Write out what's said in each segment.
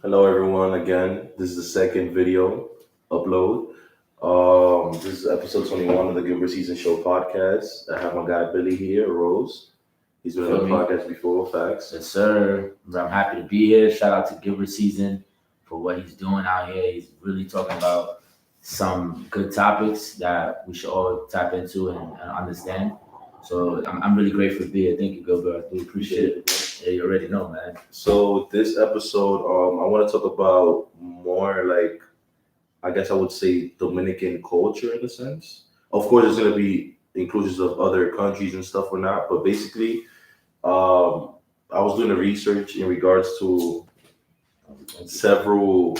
Hello, everyone. Again, this is the second video upload. This is episode 21 of the GilbertSzn show podcast. I have my guy Billy here, Rose. He's been on the podcast before, facts. Yes, sir. I'm happy to be here. Shout out to GilbertSzn for what he's doing out here. He's really talking about some good topics that we should all tap into and understand. So I'm really grateful to be here. Thank you, Gilbert. I do appreciate it. Yeah, you already know, man. So this episode, I want to talk about more like, I guess I would say Dominican culture in a sense. Of course, there's going to be inclusions of other countries and stuff or not, but basically, I was doing the research in regards to several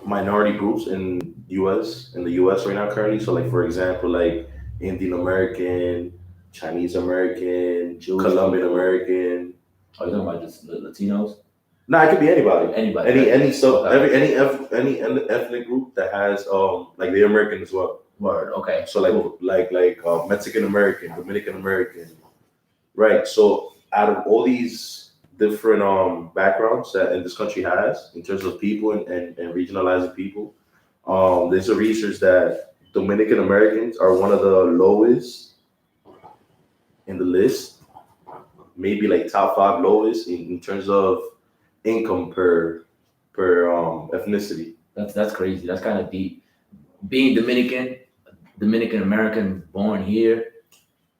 minority groups in the US right now currently. So like for example, like Indian American, Chinese American, Colombian American. Are you talking about just Latinos? No, it could be anybody. Anybody. Any ethnic group that has like the American as well. Word. Okay. So like Mexican American, Dominican American. Right. So out of all these different backgrounds that in this country has in terms of people and regionalizing people, there's a research that Dominican Americans are one of the lowest in the list, maybe like top 5 lowest in terms of income per ethnicity. That's crazy. That's kind of deep. Being Dominican American, born here,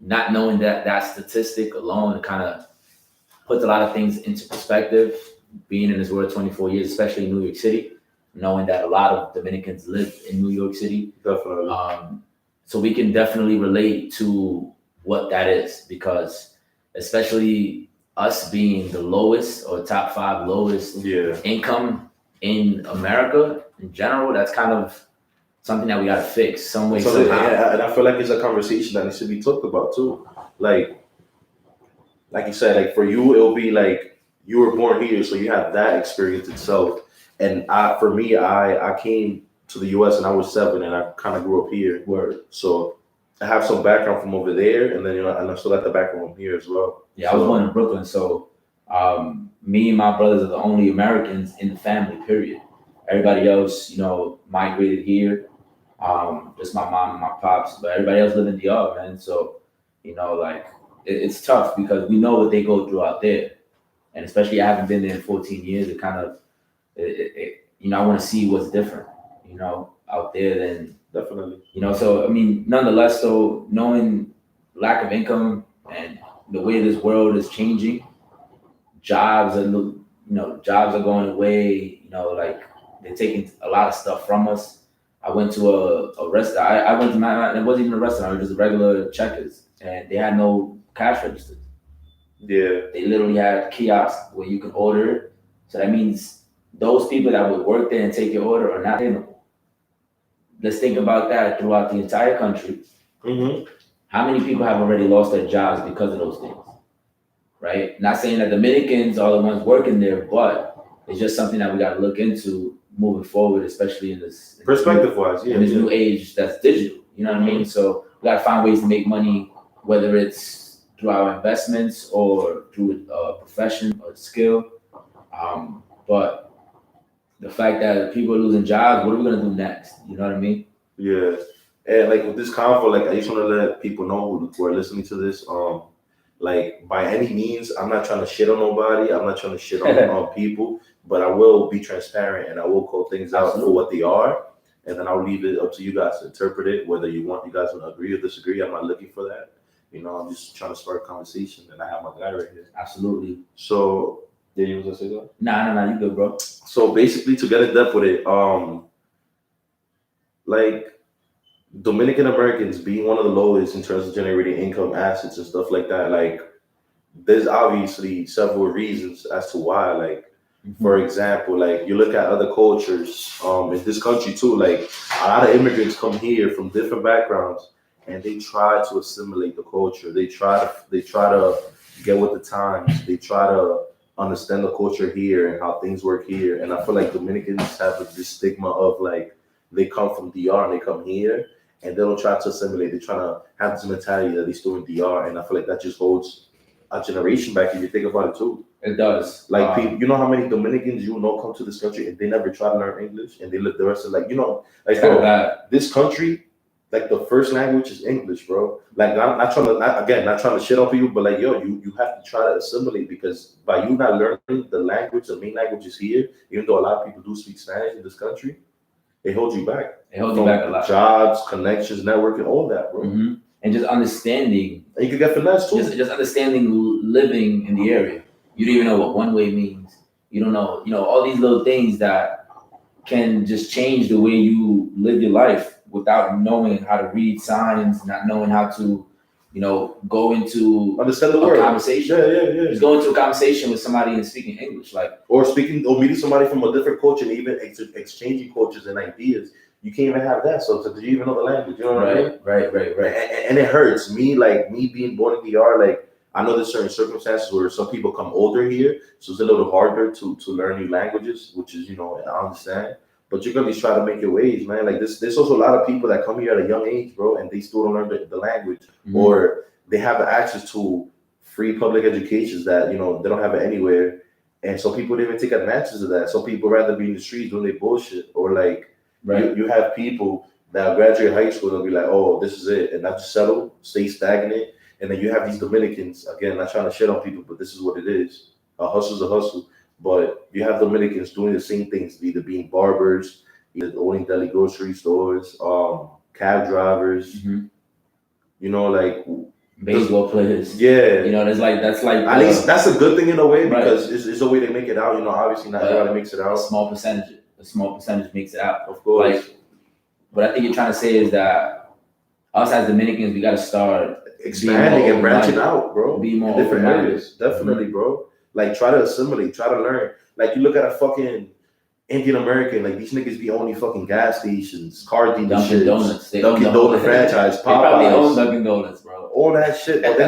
not knowing that statistic alone kind of puts a lot of things into perspective. Being in this world 24 years, especially in New York City, knowing that a lot of Dominicans live in New York City. Definitely. So we can definitely relate to what that is, because especially us being the lowest or top 5 lowest income in America in general, that's kind of something that we got to fix some way, somehow. Yeah, and I feel like it's a conversation that needs to be talked about too. Like you said, like for you, it'll be like you were born here, so you have that experience itself. And for me, I came to the U.S. and I was 7, and I kind of grew up here. Word. So I have some background from over there, and then and I still got the background from here as well. Yeah, I was born in Brooklyn, so me and my brothers are the only Americans in the family. Period. Everybody else, migrated here. Just my mom and my pops, but everybody else lived in DR, man. So, it's tough because we know what they go through out there, and especially I haven't been there in 14 years. It kind of, I want to see what's different, out there than definitely, So I mean, nonetheless, though, knowing lack of income and the way this world is changing, jobs are going away. Like they're taking a lot of stuff from us. I went to a restaurant. I went to it wasn't even a restaurant. It was just a regular Checkers, and they had no cash registers. Yeah. They literally had kiosks where you can order it. So that means those people that would work there and take your order are not in. Let's think about that throughout the entire country. Mm-hmm. How many people have already lost their jobs because of those things? Right? Not saying that Dominicans are the ones working there, but it's just something that we got to look into moving forward, especially in this perspective-wise, in this new age that's digital. You know what I mean? So we got to find ways to make money, whether it's through our investments or through a profession or skill. But the fact that people are losing jobs, what are we gonna do next? You know what I mean? Yeah. And like with this convo, like I just want to let people know who are listening to this, like by any means, I'm not trying to shit on nobody. I'm not trying to shit on people, but I will be transparent and I will call things out for what they are. And then I'll leave it up to you guys to interpret it, whether you guys want to agree or disagree. I'm not looking for that. I'm just trying to start a conversation, and I have my guy right here. Absolutely. So, yeah, you was gonna say that? Nah, you good, bro. So basically, to get in depth with it, like Dominican Americans being one of the lowest in terms of generating income, assets, and stuff like that. Like, there's obviously several reasons as to why. Like, for example, like you look at other cultures, in this country too. Like, a lot of immigrants come here from different backgrounds, and they try to assimilate the culture. They try to get with the times. They try to understand the culture here and how things work here. And I feel like Dominicans have this stigma of like they come from DR and they come here and they don't try to assimilate. They're trying to have this mentality that they still in DR. And I feel like that just holds a generation back if you think about it too. It does. Like people, you know how many Dominicans you know come to this country and they never try to learn English and they live the rest of like like bro, this country, like the first language is English, bro. Like I'm not trying to not trying to shit on people, but like you have to try to assimilate because by you not learning the language, the main language is here. Even though a lot of people do speak Spanish in this country, they hold you back. It holds you back a lot. Jobs, connections, networking, all that, bro. Mm-hmm. And just understanding. And you can get finesse too. Just understanding living in the area. You don't even know what one way means. You don't know, all these little things that can just change the way you live your life without knowing how to read signs, not knowing how to, go into understand the word conversation. Yeah. Just go into a conversation with somebody and speaking English, or meeting somebody from a different culture and even exchanging cultures and ideas. You can't even have that. So do you even know the language? You know what I mean? Right. And it hurts me, like me being born in DR. Like I know there's certain circumstances where some people come older here, so it's a little harder to learn new languages, which is I understand. But you're gonna be trying to make your ways, man. Like there's also a lot of people that come here at a young age, bro, and they still don't learn the language, or they have access to free public educations that they don't have it anywhere, and so people don't even take advantage of that. So people rather be in the streets doing their bullshit, or like you have people that graduate high school and be like, oh, this is it, and not just settle, stay stagnant, and then you have these Dominicans, again, not trying to shit on people, but this is what it is. A hustle's a hustle. But you have Dominicans doing the same things, either being barbers, either owning deli grocery stores, cab drivers, like baseball players. Yeah. That's like at least that's a good thing in a way because it's a way they make it out. Obviously not everybody makes it out. A small percentage makes it out. Of course. Like what I think you're trying to say is that us as Dominicans, we got to start expanding and branching out, bro. Be more in different areas. Definitely, bro. Like try to assimilate, try to learn. Like you look at a fucking Indian American, like these niggas be owning fucking gas stations, car dealerships, Dunkin' Donut franchise, Popeyes. They probably own Dunkin' Donuts, bro. All that shit. But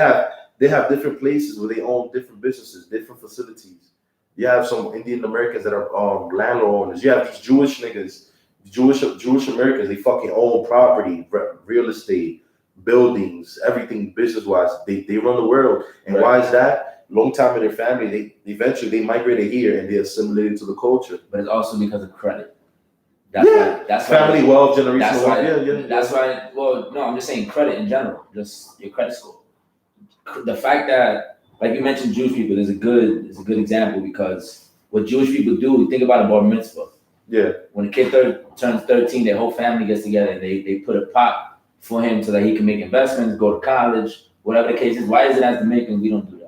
they have different places where they own different businesses, different facilities. You have some Indian Americans that are landlord owners. You have these Jewish niggas, Jewish Americans. They fucking own property, real estate, buildings, everything business wise. They run the world. And why is that? Long time in their family, they eventually migrated here and they assimilated to the culture. But it's also because of credit. That's family wealth, generational wealth. That's why. Well, no, I'm just saying credit in general, just your credit score. The fact that, like you mentioned, Jewish people is a good example because what Jewish people do. Think about a bar mitzvah. Yeah. When a kid turns 13, their whole family gets together and they put a pot for him so that he can make investments, go to college, whatever the case is. Why is it as Dominicans we don't do that?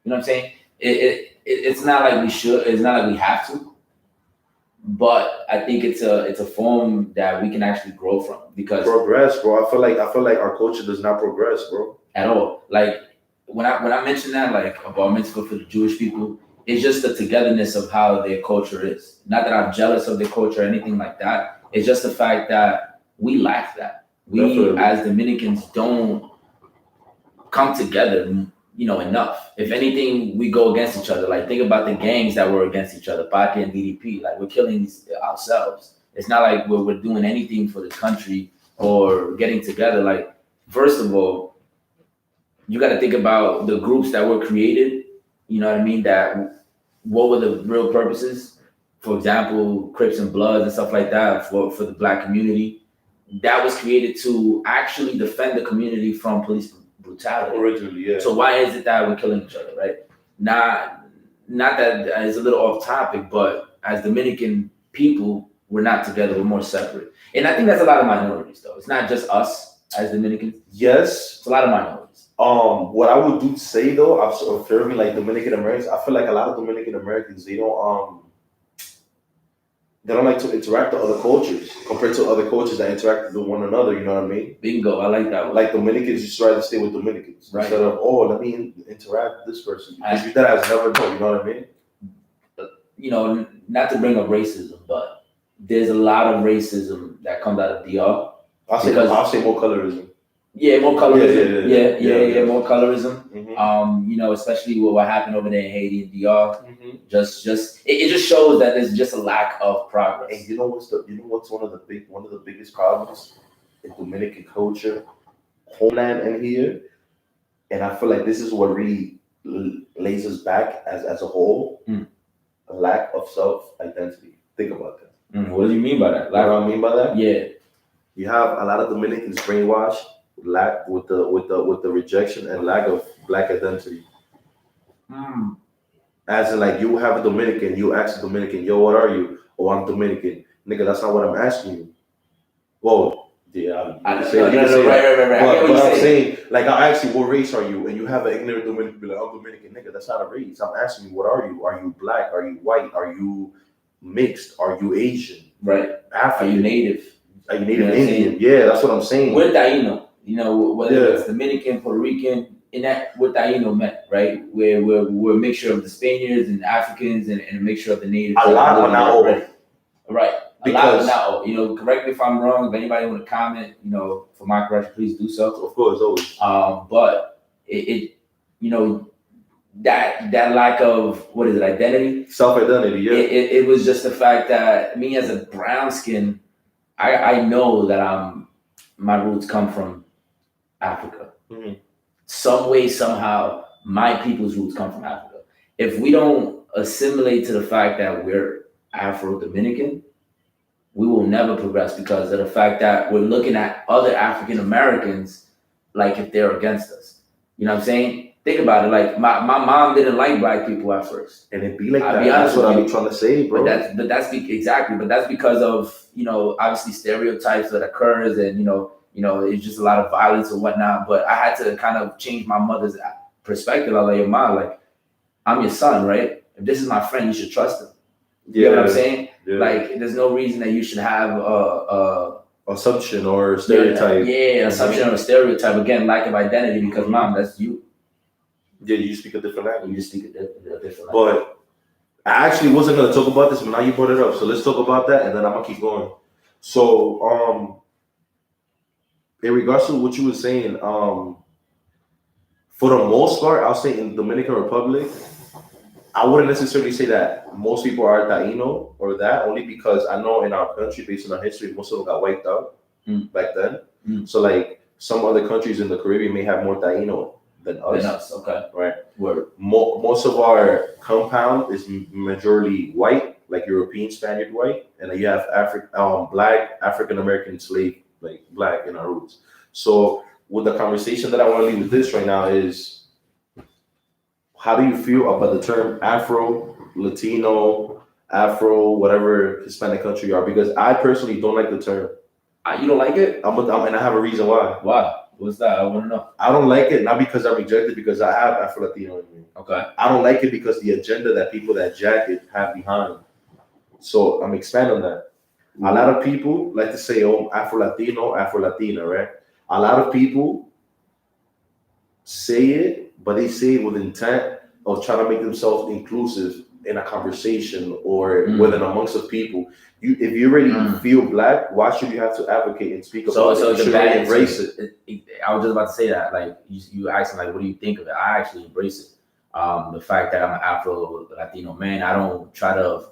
You know what I'm saying? It's not like we should. It's not like we have to. But I think it's a form that we can actually grow from because progress, bro. I feel like our culture does not progress, bro, at all. Like when I mention that, like a bar mitzvah for the Jewish people, it's just the togetherness of how their culture is. Not that I'm jealous of their culture or anything like that. It's just the fact that we lack that. We as Dominicans don't come together. Enough. If anything, we go against each other. Like, think about the gangs that were against each other, Baki and DDP. Like, we're killing ourselves. It's not like we're doing anything for the country or getting together. Like, first of all, you got to think about the groups that were created. You know what I mean? That what were the real purposes? For example, Crips and Bloods and stuff like that for the Black community. That was created to actually defend the community from police brutality. Originally, yeah. So why is it that we're killing each other, right? Not that it's a little off topic, but as Dominican people, we're not together. We're more separate, and I think that's a lot of minorities, though. It's not just us as Dominicans. Yes, it's a lot of minorities. What I would say though, observing like Dominican Americans, I feel like a lot of Dominican Americans they don't like to interact with other cultures compared to other cultures that interact with one another. You know what I mean? Bingo, I like that one. Like Dominicans, you try to stay with Dominicans instead of let me interact with this person because you that has never known. You know what I mean? Not to bring up racism, but there's a lot of racism that comes out of DR. I'll say more colorism. Yeah, more colorism. Yeah, more colorism. Mm-hmm. Especially with what happened over there in Haiti and DR. Mm-hmm. It just shows that there's just a lack of progress. And you know what's one of the biggest problems in Dominican culture, homeland and here, and I feel like this is what really lays us back as a whole, a lack of self-identity. Think about that. What do you mean by that? Like, what I mean by that? Yeah. You have a lot of Dominicans brainwashed with the rejection and lack of black identity. As in, like, you have a Dominican, you ask a Dominican, yo, what are you? Oh, I'm Dominican. Nigga, that's not what I'm asking you. Well, yeah, right. But I'm saying, like, I ask you, what race are you? And you have an ignorant Dominican be like, I'm Dominican. Nigga, that's not a race. I'm asking you, what are you? Are you black? Are you white? Are you mixed? Are you Asian? Right. African? Are you native? Are you native Indian? Yeah, that's what I'm saying. We're Taino. You know, whether it's Dominican, Puerto Rican, and that what Taino meant, right? We're a mixture of the Spaniards and Africans and a mixture of the natives. A lot are not over. Right. Because, you know, correct me if I'm wrong. If anybody want to comment, you know, for my correction, please do so. Of course, always. But it you know, that lack of identity, self-identity. Yeah. It was just the fact that me as a brown skin, I know that my roots come from Africa. Some way, somehow, my people's roots come from Africa. If we don't assimilate to the fact that we're Afro-Dominican, we will never progress because of the fact that we're looking at other African Americans like if they're against us. You know what I'm saying? Think about it. Like my mom didn't like black people at first, and it be like that. That's what I'm trying to say, bro. But that's because of, you know, obviously stereotypes that occurs, and you know it's just a lot of violence and whatnot. But I had to kind of change my mother's perspective. I was like, your mom, like, I'm your son, right? If this is my friend, you should trust him. You know what I'm saying? Yeah. Like, there's no reason that you should have assumption or stereotype. Assumption or stereotype. Again, lack of identity, because mom, that's you. Yeah, you speak a different language. You just speak a different language. But I actually wasn't going to talk about this, but now you brought it up. So let's talk about that, and then I'm going to keep going. So, in regards to what you were saying, for the most part, I'll say in Dominican Republic, I wouldn't necessarily say that most people are Taino or that, only because I know in our country, based on our history, most of them got wiped out back then. So, like, some other countries in the Caribbean may have more Taino than us. Okay. Right. Where most of our compound is majority white, like European Spaniard white, and then you have black African American slave, like black in our roots. So with the conversation that I want to leave with this right now is, how do you feel about the term Afro-Latino, Afro, whatever Hispanic country you are? Because I personally don't like the term. You don't like it? And I have a reason why. Why? What's that? I want to know. I don't like it, not because I'm rejected, because I have Afro-Latino in me. Okay. I don't like it because the agenda that people that jack it have behind. So I'm expanding on that. A lot of people like to say, oh, Afro-Latino, Afro-Latina, right? A lot of people say it, but they say it with intent of trying to make themselves inclusive in a conversation or within amongst of people. If you really feel black, why should you have to advocate and speak about it? So you should really embrace it. I was just about to say that. Like, you asked me, like, what do you think of it? I actually embrace it. The fact that I'm an Afro-Latino man, I don't try to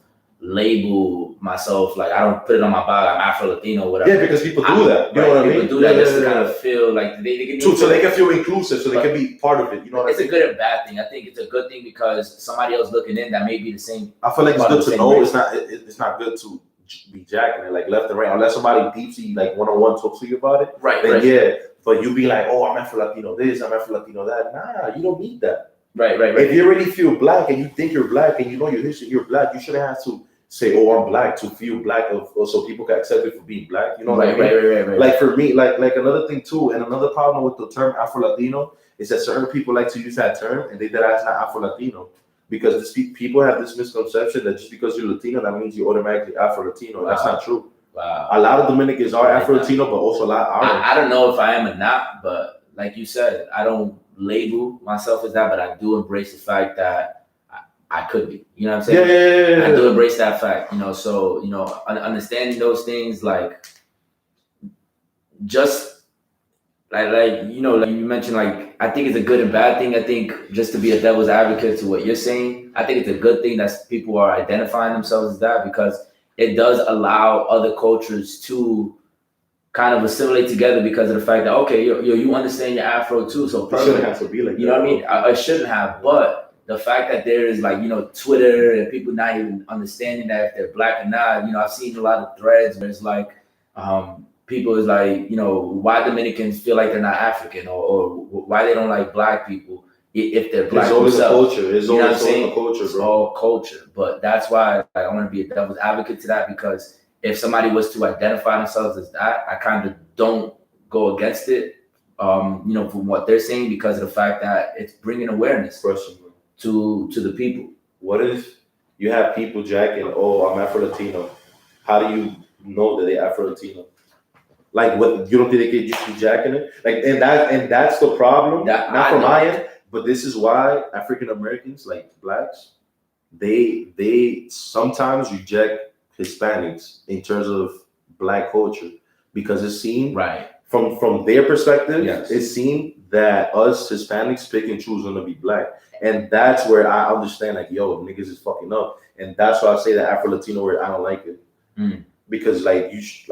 label myself, like, I don't put it on my bio, I'm Afro-Latino, whatever. Yeah, because people do that. You know what I mean? People do that just to kind of feel like they can so they can feel inclusive, so they can be part of it. You know what I mean? It's a good and bad thing. I think it's a good thing because somebody else looking in that may be the same. I feel like it's good to know. It's not good to be jacking it like left and right, unless somebody deeply like one-on-one talks to you about it. Right. Then yeah, but you be like, oh, I'm Afro-Latino this, I'm Afro-Latino that. Nah, you don't need that. Right. If you really feel black and you think you're black and you know your history, you're black, you shouldn't have to say, oh, I'm black to feel black, so people can accept it for being black. You know what I mean? Right. Like for me, like another thing too, and another problem with the term Afro-Latino is that certain people like to use that term and they that it's not Afro-Latino. Because people have this misconception that just because you're Latino, that means you're automatically Afro-Latino. That's not true. Wow. A lot of Dominicans are Afro-Latino, but also a lot aren't. I don't know if I am or not, but like you said, I don't label myself as that, but I do embrace the fact that I could be. You know what I'm saying? Yeah. I do embrace that fact. You know, so, you know, understanding those things, like, just like you know, like you mentioned, like, I think it's a good and bad thing. I think just to be a devil's advocate to what you're saying, I think it's a good thing that people are identifying themselves as that, because it does allow other cultures to kind of assimilate together because of the fact that, okay, you understand your Afro too, so it shouldn't have to be like you know what I mean? It shouldn't have, but the fact that there is like, Twitter and people not even understanding that if they're black or not. I've seen a lot of threads where it's like, people is like, why Dominicans feel like they're not African, or why they don't like black people if they're black. It's always themselves. a culture. It's always a culture, bro. It's all culture. But that's why I want to be a devil's advocate to that, because if somebody was to identify themselves as that, I kind of don't go against it, from what they're saying, because of the fact that it's bringing awareness to the people. What if you have people jacking, oh, I'm Afro-Latino? How do you know that they're Afro-Latino? Like, what, you don't think they just be jacking it? Like, and that's the problem. Not from my end, but this is why African Americans, like blacks, they sometimes reject Hispanics in terms of black culture, because it's seen from their perspective. Yes. It's seen that us Hispanics pick and choose when to be black, and that's where I understand, like, yo, niggas is fucking up, and that's why I say that Afro-Latino word, I don't like it. Because like it's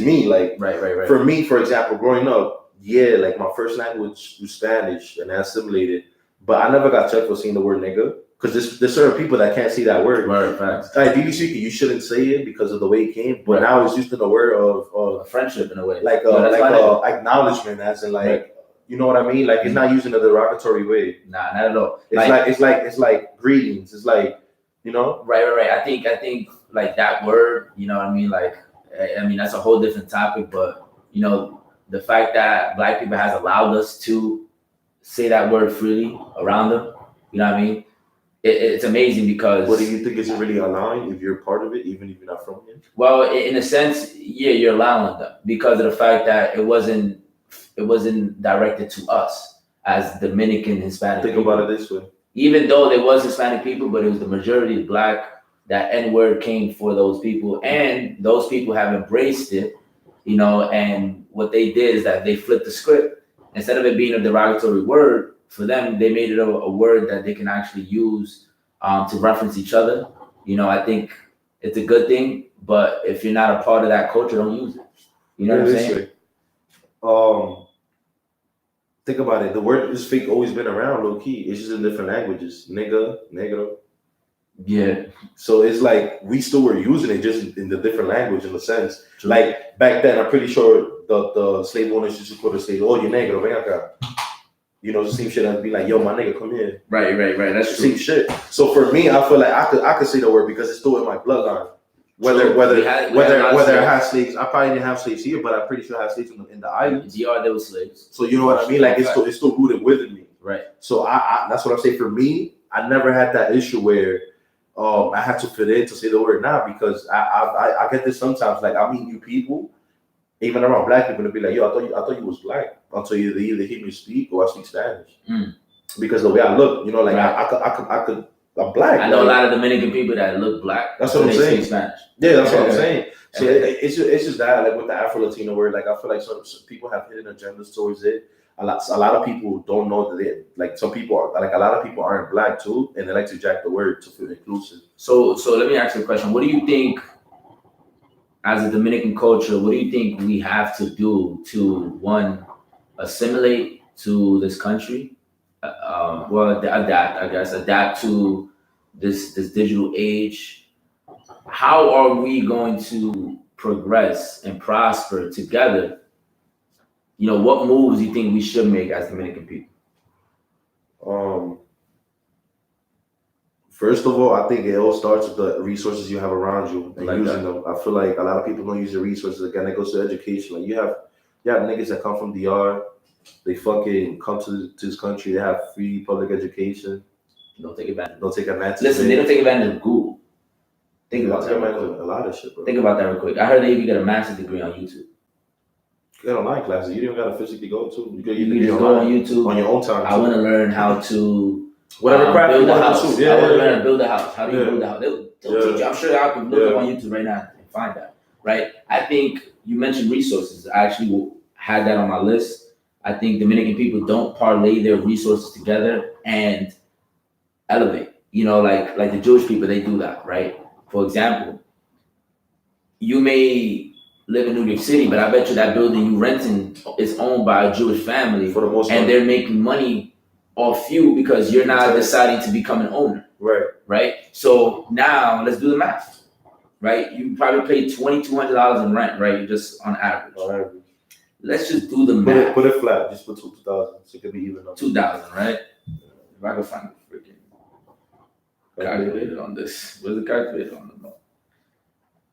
me, like right. For me, for example, growing up, like my first language was Spanish and I assimilated, but I never got checked for saying the word nigga, because there's certain people that can't see that word. Right, facts. Like, DB speaking, you shouldn't say it because of the way it came, but now it's used in a word of a friendship in a way, like acknowledgement, as in like, you know what I mean? Like, it's not used in a derogatory way. Nah, not at all. It's like greetings. It's like, Right. I think like that word, you know what I mean? Like, I mean, that's a whole different topic, but the fact that black people has allowed us to say that word freely around them, you know what I mean? It's amazing, because. What do you think? Is it really allowing if you're part of it, even if you're not from here? Well, in a sense, yeah, you're allowing them, because of the fact that it wasn't directed to us as Dominican Hispanic. Think about it this way. Even though there was Hispanic people, but it was the majority of black, that N-word came for those people, and those people have embraced it, and what they did is that they flipped the script. Instead of it being a derogatory word, for them, they made it a word that they can actually use to reference each other. I think it's a good thing, but if you're not a part of that culture, don't use it. You know what I'm saying? Think about it. The word is fake always been around, low key. It's just in different languages. Nigga, negro. Yeah. So it's like we still were using it, just in the different language, in a sense. True. Like back then, I'm pretty sure the slave owners used to put a say, "Oh, you negro, ven acá." The same shit. I'd be like, "Yo, my nigga, come here." Right. That's the same shit. So for me, I feel like I could say the word because it's still in my bloodline. Whether I have slaves, I probably didn't have slaves here, but I'm pretty sure I have slaves in the islands. Yeah, there was slaves. So you know what I mean? Like, it's still rooted within me. Right. So I that's what I'm saying. For me, I never had that issue where I had to fit in to say the word now, because I get this sometimes. Like, I meet new people, even around black people, to be like, "Yo, I thought you was black," until they either hear me speak or I speak Spanish. Because the way I look, like I could. I'm black. I know a lot of Dominican people that look black. That's what I'm saying. Spanish. Yeah, that's what I'm saying. So it's just that, like, with the Afro-Latino word, like, I feel like some people have hidden agendas towards it. A lot of people don't know that they, like, some people are, like, a lot of people aren't black too, and they like to jack the word to feel inclusive. So let me ask you a question. What do you think, as a Dominican culture, what do you think we have to do to, one, assimilate to this country? Adapt to this digital age. How are we going to progress and prosper together? What moves do you think we should make as Dominican people? First of all, I think it all starts with the resources you have around you and using them. I feel like a lot of people don't use the resources. Again, it goes to education. Like, you have niggas that come from DR. They fucking come to this country. They have free public education. Don't take advantage. Listen, they don't take advantage of Google. Think about that. A lot of shit, bro. Think about that real quick. I heard that you can get a master's degree on YouTube. You get online classes. You don't gotta physically go to. You just go on YouTube on your own time. I want to learn how to whatever craft build you a want house. to. I want to learn how to build a house. How do you build a house? They'll teach you. I'm sure I can look up on YouTube right now and find that. Right. I think you mentioned resources. I actually had that on my list. I think Dominican people don't parlay their resources together and elevate. Like the Jewish people, they do that, right? For example, you may live in New York City, but I bet you that building you renting is owned by a Jewish family, for the most and part. they're making money off you because you're not deciding to become an owner. Right. Right? So now let's do the math. Right? You probably pay $2,200 in rent, right? Just on average. Let's just do the math. Put it flat. Just put 2,000. So it could be even. 2,000, right? If I can find a freaking calculator on this. Where's the calculator on the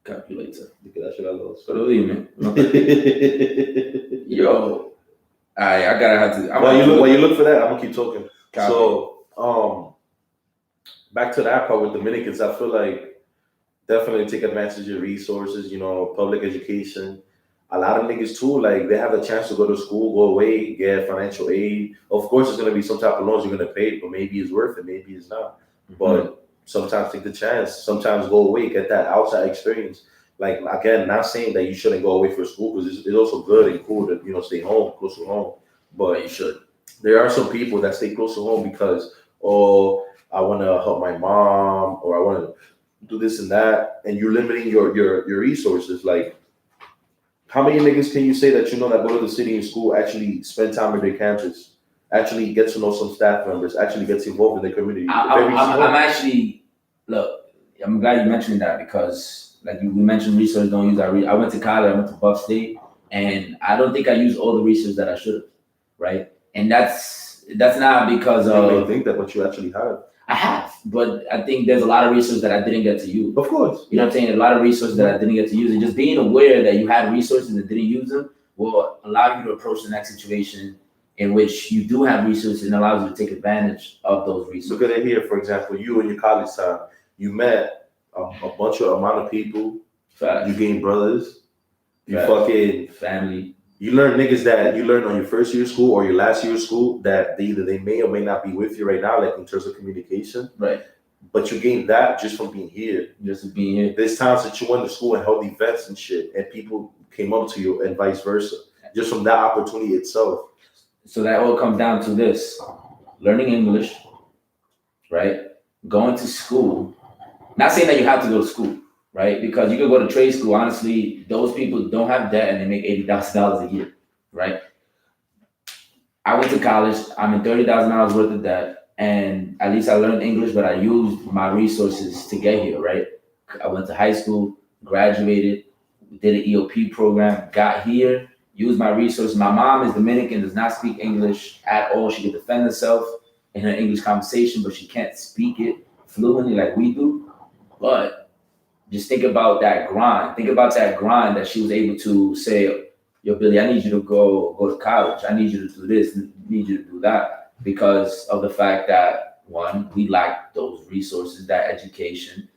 calculator? That shit I lost. Pero dime. Yo. I gotta have to. While you look for that, I'm gonna keep talking. So, back to that part with Dominicans, I feel like definitely take advantage of resources. Public education. A lot of niggas too, like they have a chance to go to school, go away, get financial aid. Of course, it's gonna be some type of loans you're gonna pay, but maybe it's worth it, maybe it's not. But sometimes take the chance. Sometimes go away, get that outside experience. Like again, not saying that you shouldn't go away for school because it's also good and cool to stay home, close to home. But you should. There are some people that stay close to home because I want to help my mom or I want to do this and that, and you're limiting your resources. Like, how many niggas can you say that that go to the city and school actually spend time with their campus, actually get to know some staff members, actually gets involved in the community? I'm actually I'm glad you mentioned that because like we mentioned research don't use I went to college, I went to Buff State, and I don't think I used all the research that I should have, right? And that's not because of. You may think that, but you actually have. I have, but I think there's a lot of resources that I didn't get to use. Of course. You know what I'm saying? A lot of resources that I didn't get to use. And just being aware that you had resources and didn't use them will allow you to approach the next situation in which you do have resources and allows you to take advantage of those resources. Look at it here, for example, you in your college time, you met a bunch of amount of people. Facts. You gained brothers. You Facts. Fucking family. You learn niggas that you learned on your first year of school or your last year of school that they may or may not be with you right now, like in terms of communication. Right. But you gained that just from being here. Just being here. There's times that you went to school and held events and shit, and people came up to you and vice versa, just from that opportunity itself. So that all comes down to this: learning English, right? Going to school. Not saying that you have to go to school, right? Because you could go to trade school. Honestly, those people don't have debt and they make $80,000 a year, right? I went to college. I'm in $30,000 worth of debt, and at least I learned English, but I used my resources to get here, right? I went to high school, graduated, did an EOP program, got here, used my resources. My mom is Dominican, does not speak English at all. She can defend herself in her English conversation, but she can't speak it fluently like we do. But just think about that grind. Think about that grind that she was able to say, yo, Billy, I need you to go to college. I need you to do this. I need you to do that. Because of the fact that, one, we lack those resources, that education,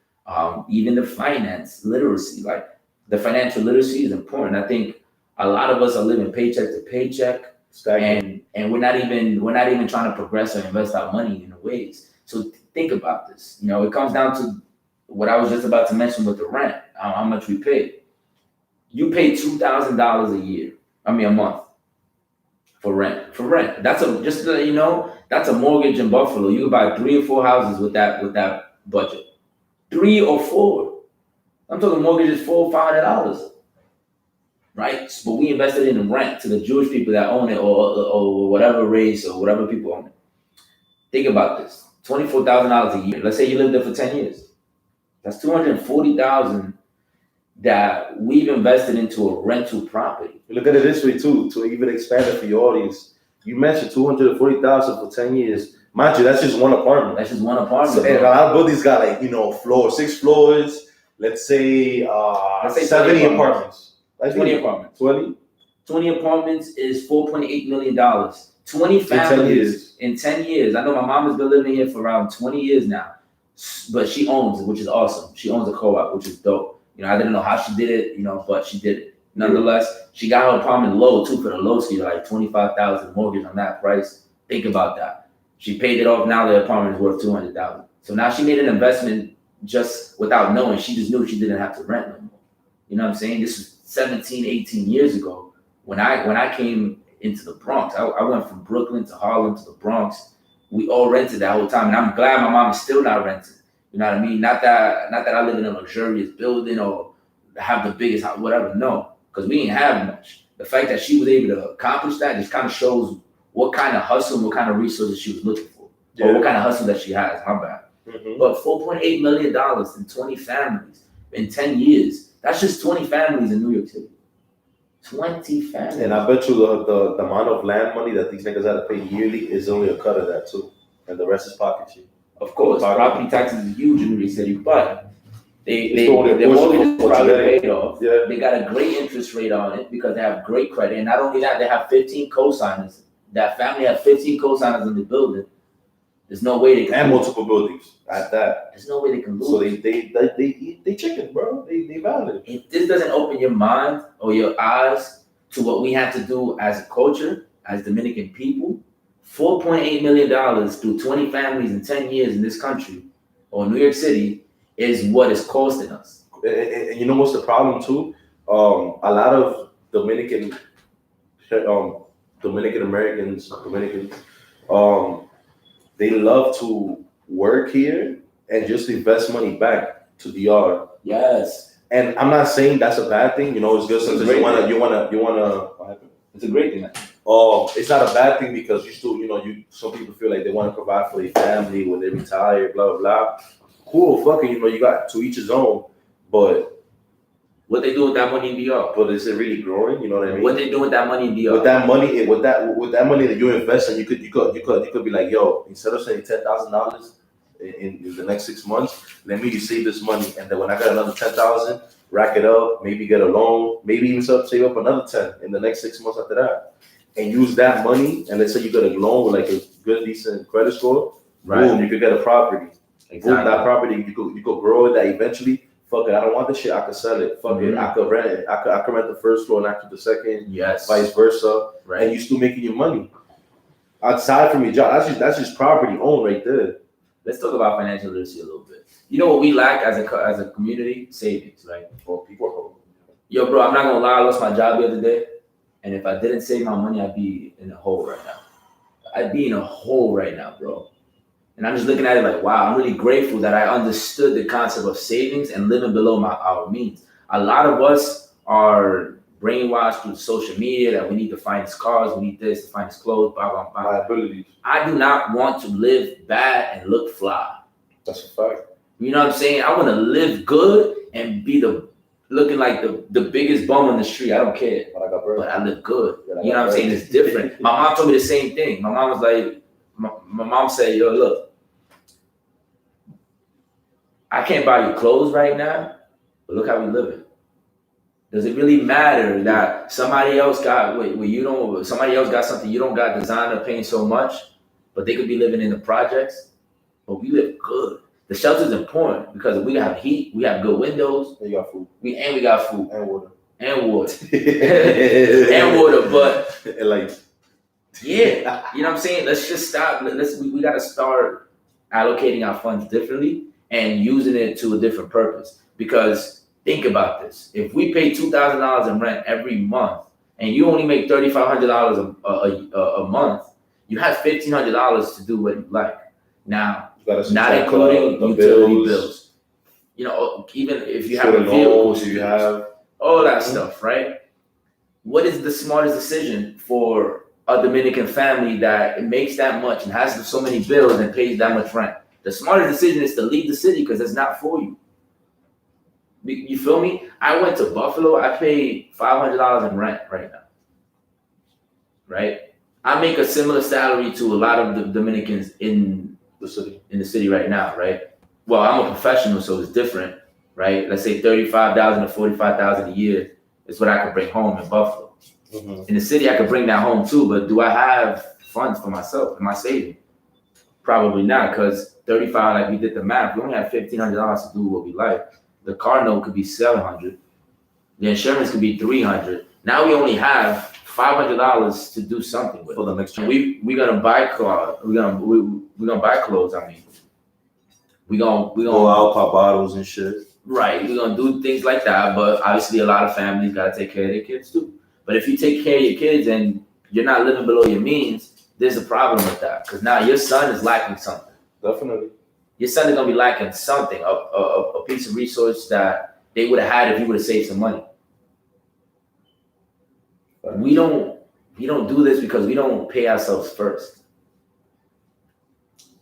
even the finance literacy. Like the financial literacy is important. I think a lot of us are living paycheck to paycheck, and we're not even trying to progress or invest our money in ways. So think about this. It comes down to what I was just about to mention with the rent, how much we pay. You pay $2,000 a month for rent. That's just to let you know, that's a mortgage in Buffalo. You can buy 3 or 4 houses with that budget. 3 or 4. I'm talking mortgages $400 or $500. Right? But we invested in rent to the Jewish people that own it or whatever race or whatever people own it. Think about this. $24,000 a year. Let's say you lived there for 10 years. That's $240,000 that we've invested into a rental property. Look at it this way too, to even expand it for your audience. You mentioned $240,000 for 10 years. Mind you, that's just one apartment. That's just one apartment. So, and a lot of buildings got 6 floors. Let's say 70 apartments. 20 apartments. 20 apartments is $4.8 million. 20 families in 10 years. I know my mom has been living here for around 20 years now, but she owns it, which is awesome. She owns a co-op, which is dope. I didn't know how she did it, but she did it. Nonetheless, she got her apartment low too for the low speed, like $25,000 mortgage on that price. Think about that. She paid it off. Now the apartment is worth $200,000. So now she made an investment just without knowing. She just knew she didn't have to rent no more. You know what I'm saying? This was 17, 18 years ago when I came into the Bronx. I went from Brooklyn to Harlem to the Bronx. We all rented that whole time, and I'm glad my mom is still not renting. You know what I mean? Not that I live in a luxurious building or have the biggest house, whatever. No, because we didn't have much. The fact that she was able to accomplish that just kind of shows what kind of hustle, what kind of resources she was looking for, or what kind of hustle that she has. My bad. But $4.8 million in 20 families in 10 years. That's just 20 families in New York City. 20 families. And I bet you the amount of land money that these niggas had to pay yearly is only a cut of that too. And the rest is pocket shit. Of course, property taxes is huge in New York City, but their mortgage is probably paid off. Yeah. They got a great interest rate on it because they have great credit. And not only that, they have 15 co-signers. That family has 15 co-signers in the building. There's no way they can and lose. Multiple buildings at that. There's no way they can lose. So they chicken, bro. They valid. If this doesn't open your mind or your eyes to what we have to do as a culture, as Dominican people, $4.8 million through 20 families in 10 years in this country or New York City is what it's costing us. And you know what's the problem too? A lot of Dominicans, they love to work here and just invest money back to DR. Yes. And I'm not saying that's a bad thing. You know, it's good since you wanna. What happened? It's a great thing. It's not a bad thing because you still, some people feel like they want to provide for their family when they retire, blah blah blah. Cool, fucking, you got to each his own. But what they do with that money in DR? But is it really growing? You know what I mean? What they do with that money in DR? With that money that you invest in, you could be like, yo, instead of saying $10,000 in the next 6 months, let me save this money, and then when I got another 10,000, rack it up, maybe get a loan, maybe even save up another 10 in the next 6 months after that, and use that money. And let's say you got a loan with like a good, decent credit score, right? Boom, you could get a property. Exactly. Boom, that property you could grow it. That eventually. Fuck it, I don't want this shit. I could sell it. Fuck it, I could rent it. I could rent the first floor and after the second. Yes. Vice versa. Right. And you still making your money. Outside from your job, that's just property owned right there. Let's talk about financial literacy a little bit. You know what we lack as a community? Savings, right? Well, people are home. Yo, bro, I'm not gonna lie. I lost my job the other day, and if I didn't save my money, I'd be in a hole right now. I'd be in a hole right now, bro. And I'm just looking at it like, wow, I'm really grateful that I understood the concept of savings and living below our means. A lot of us are brainwashed through social media that we need to finance cars, we need this to finance clothes, blah, blah, blah. Liabilities. I do not want to live bad and look fly. That's a fact. You know what I'm saying? I want to live good and be looking like the biggest bum on the street. I don't care. But I live good. You know what I'm saying? It's different. My mom told me the same thing. My mom was like, my mom said, yo, look, I can't buy you clothes right now, but look how we living. Does it really matter that somebody else got somebody else got something you don't got, designer paying so much, but they could be living in the projects, but we live good. The shelter's important because we have heat, we have good windows, and you got food. We got food and water. And water, but and like yeah, you know what I'm saying? Let's just stop. We got to start allocating our funds differently and using it to a different purpose. Because think about this: if we pay $2,000 in rent every month, and you only make $3,500 a month, you have $1,500 to do what you like. Now, not including utility bills. You know, even if you have a vehicle, you have all that stuff, right? What is the smartest decision for a Dominican family that makes that much and has so many bills and pays that much rent? The smartest decision is to leave the city because it's not for you. You feel me? I went to Buffalo. I paid $500 in rent right now. Right? I make a similar salary to a lot of the Dominicans in the city right now, right? Well, I'm a professional, so it's different, right? Let's say $35,000 to $45,000 a year is what I could bring home in Buffalo. Mm-hmm. In the city, I could bring that home too, but do I have funds for myself? Am I saving? Probably not, because 35, like we did the math, we only have $1,500 to do what we like. The car note could be $700. The insurance could be $300. Now we only have $500 to do something with. For the next year. We're gonna buy clothes. We're gonna buy clothes. I mean, we gonna go out, pop bottles and shit. Right, we're gonna do things like that. But obviously, a lot of families gotta take care of their kids too. But if you take care of your kids and you're not living below your means, there's a problem with that, because now your son is lacking something. Definitely. Your son is gonna be lacking something, a piece of resource that they would have had if you would have saved some money. Right. We don't we don't do this because we don't pay ourselves first.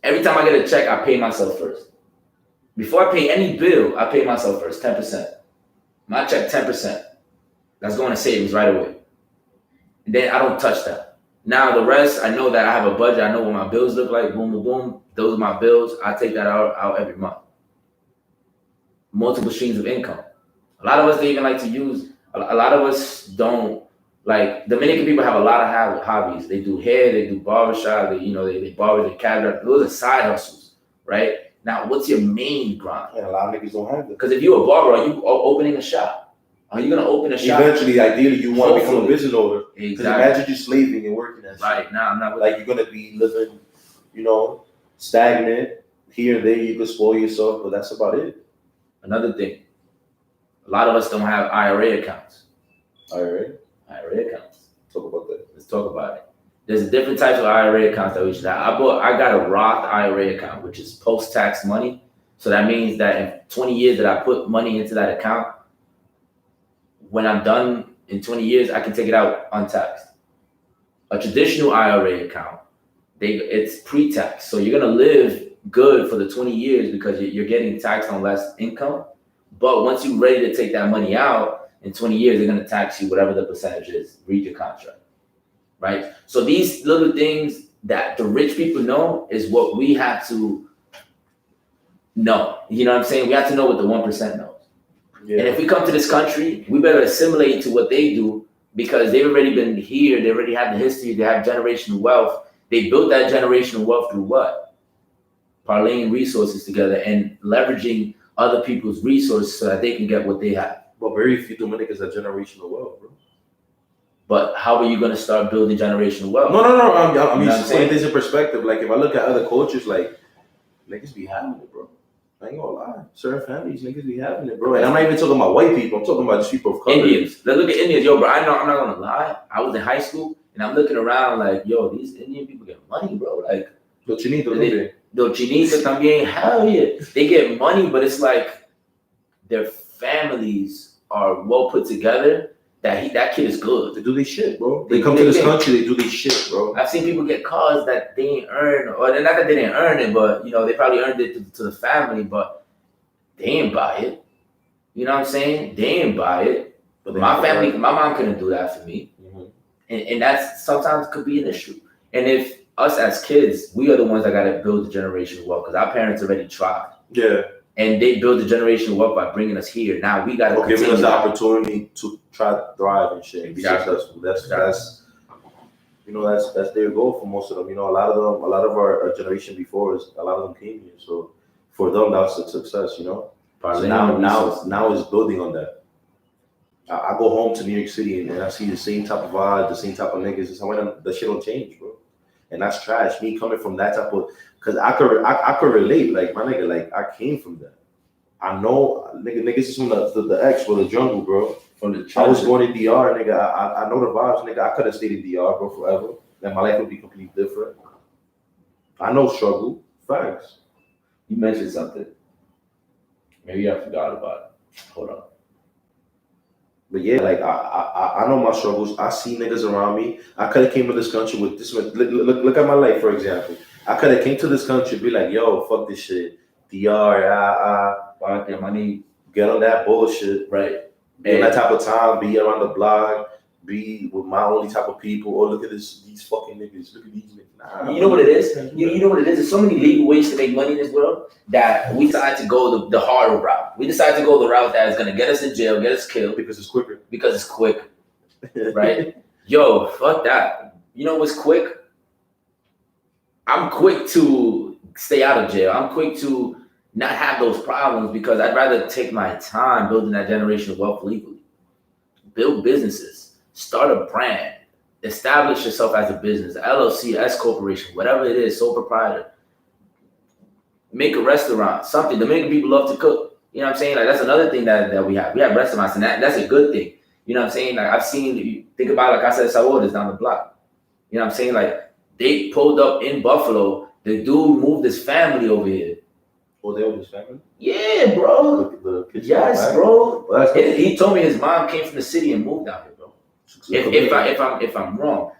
Every time I get a check, I pay myself first. Before I pay any bill, I pay myself first, 10%. My check, 10%. That's going to savings right away. And then I don't touch that. Now the rest, I know that I have a budget. I know what my bills look like. Boom, boom, boom. Those are my bills. I take that out every month. Multiple streams of income. A lot of us, they even like to use, a lot of us don't, like, Dominican people have a lot of hobbies. They do hair, they do barbershop, they barber, they cadre. Those are side hustles, right? Now, what's your main grind? Yeah, a lot of niggas don't have that. Because if you're a barber, are you opening a shop? Are you going to open a shop? Eventually, ideally, you want to become a business owner. Exactly. Because imagine you slaving and working that shit. Right, now I'm not like, you're going to be living, stagnant. Here and there, you can spoil yourself, but that's about it. Another thing, a lot of us don't have IRA accounts. IRA accounts. Talk about that. Let's talk about it. There's different types of IRA accounts that we should have. I got a Roth IRA account, which is post-tax money. So that means that in 20 years that I put money into that account, when I'm done in 20 years, I can take it out untaxed. A traditional IRA account, it's pre-tax. So you're going to live good for the 20 years because you're getting taxed on less income. But once you're ready to take that money out, in 20 years, they're going to tax you whatever the percentage is. Read your contract, right? So these little things that the rich people know is what we have to know. You know what I'm saying? We have to know what the 1% knows. Yeah. And if we come to this country, we better assimilate to what they do because they've already been here. They already have the history. They have generational wealth. They built that generational wealth through what? Parlaying resources together and leveraging other people's resources so that they can get what they have. But very few Dominicans have generational wealth, bro. But how are you going to start building generational wealth? No. I mean, putting this in perspective. Like, if I look at other cultures, like, niggas be having it, bro. I ain't gonna lie. Certain families, niggas be having it, bro. And I'm not even talking about white people. I'm talking about just people of color. Indians. Let's look at Indians. Yo, bro, I'm not going to lie. I was in high school, and I'm looking around like, yo, these Indian people get money, bro. Like, Los chinitos también, hell yeah. They get money, but it's like their families are well put together. That kid is good. They do their shit, bro. They come to this country, they do their shit, bro. I've seen people get cars that they didn't earn, or not that they didn't earn it, but they probably earned it to the family, but they didn't buy it. You know what I'm saying? They didn't buy it. But my family, my mom couldn't do that for me, and that's sometimes could be an issue. And if us as kids, we are the ones that got to build the generational wealth because our parents already tried. Yeah. And they built the generational wealth by bringing us here. Now we got to giving us the opportunity to try to thrive and shit. Exactly. That's their goal for most of them. A lot of our generation before us, a lot of them came here. So for them, that's a success. So now it's building on that. I go home to New York City and I see the same type of vibe, the same type of niggas. The shit don't change, bro. And that's trash. Me coming from that type of, cause I could relate. Like my nigga, like I came from that. I know niggas is from the X for the jungle, bro. From the I was born in DR, nigga. I know the vibes, nigga. I could have stayed in DR, bro, forever. And my life would be completely different. I know struggle. Facts. You mentioned something. Maybe I forgot about it. Hold on. But yeah, like I know my struggles. I see niggas around me. I could have came to this country with this. Look at my life, for example. I could have came to this country and be like, yo, fuck this shit. DR, get money, get on that bullshit, right? Be in that type of time, be around the block, be with my only type of people. Oh, look at these fucking niggas. Look at these niggas. Nah, you know what it is? You know what it is? There's so many legal ways to make money in this world that we decide to go the harder route. We decide to go the route that is going to get us in jail, get us killed. Because it's quicker. Because it's quick, right? Yo, fuck that. You know what's quick? I'm quick to stay out of jail. I'm quick to not have those problems because I'd rather take my time building that generational wealth legally. Build businesses, start a brand, establish yourself as a business, LLC, S corporation, whatever it is, sole proprietor. Make a restaurant, something. Dominican people love to cook. You know what I'm saying? Like that's another thing that we have. We have restaurants, and that's a good thing. You know what I'm saying? Like I've seen, you think about like I said, Sabores down the block. You know what I'm saying? Like they pulled up in Buffalo. The dude moved his family over here. Oh, they own his family? Yeah, bro. Yes, bro. Well, he told me his mom came from the city and moved out here, bro. If I'm wrong,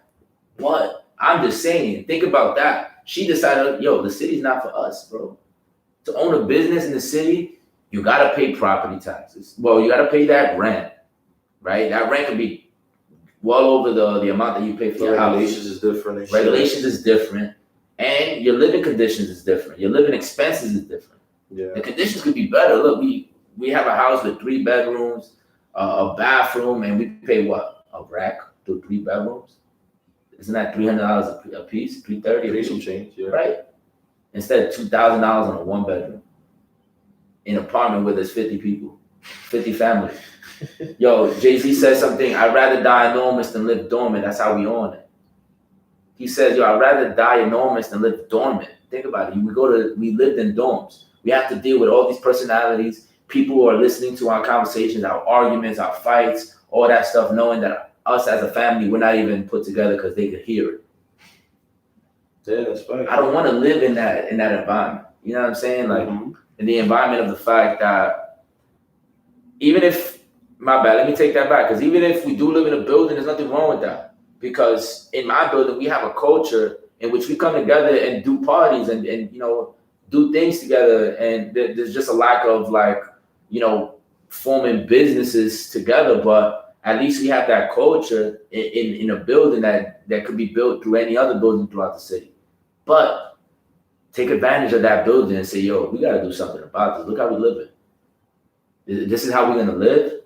What? I'm just saying, think about that. She decided, yo, the city's not for us, bro. To own a business in the city, you gotta pay property taxes. Well, you gotta pay that rent, right? That rent could be well over the amount that you pay for The your house. regulations is different. And Regulations is different, and your living conditions is different. Your living expenses is different. Yeah. The conditions could be better. Look, we have a house with 3 bedrooms, a bathroom, and we pay what? A rack to 3 bedrooms? Isn't that $300 a piece? $330 Some change, yeah. Right? Instead of $2,000 on a 1 bedroom. In an apartment where there's 50 people, 50 families. Yo, Jay-Z said something, I'd rather die enormous than live dormant. That's how we own it. He says, yo, I'd rather die enormous than live dormant. Think about it. We lived in dorms. We have to deal with all these personalities, people who are listening to our conversations, our arguments, our fights, all that stuff, knowing that us as a family, we're not even put together because they could hear it. Yeah, that's fine. I don't want to live in that environment. You know what I'm saying? Like in the environment of the fact that even if, my bad, let me take that back, because even if we do live in a building, there's nothing wrong with that. Because in my building, we have a culture in which we come together and do parties and you know, do things together. And there's just a lack of like, you know, forming businesses together. But at least we have that culture in a building that could be built through any other building throughout the city. But take advantage of that building and say, yo, we got to do something about this. Look how we living. This is how we're going to live.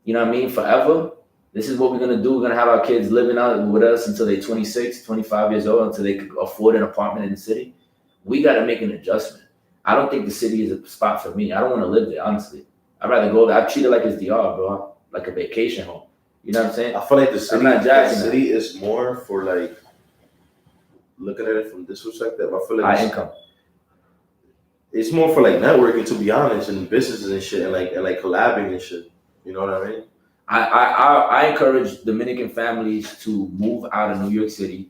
You know what I mean? Forever. This is what we're going to do. We're going to have our kids living out with us until they're 26, 25 years old, until they could afford an apartment in the city. We got to make an adjustment. I don't think the city is a spot for me. I don't want to live there, honestly. I'd rather go there. I treat it like it's DR, bro. Like a vacation home. You know what I'm saying? I feel like the city is more for like, looking at it from this perspective, I feel like high income. It's more for like networking, to be honest, and businesses and shit, and like collabing and shit. You know what I mean? I encourage Dominican families to move out of New York City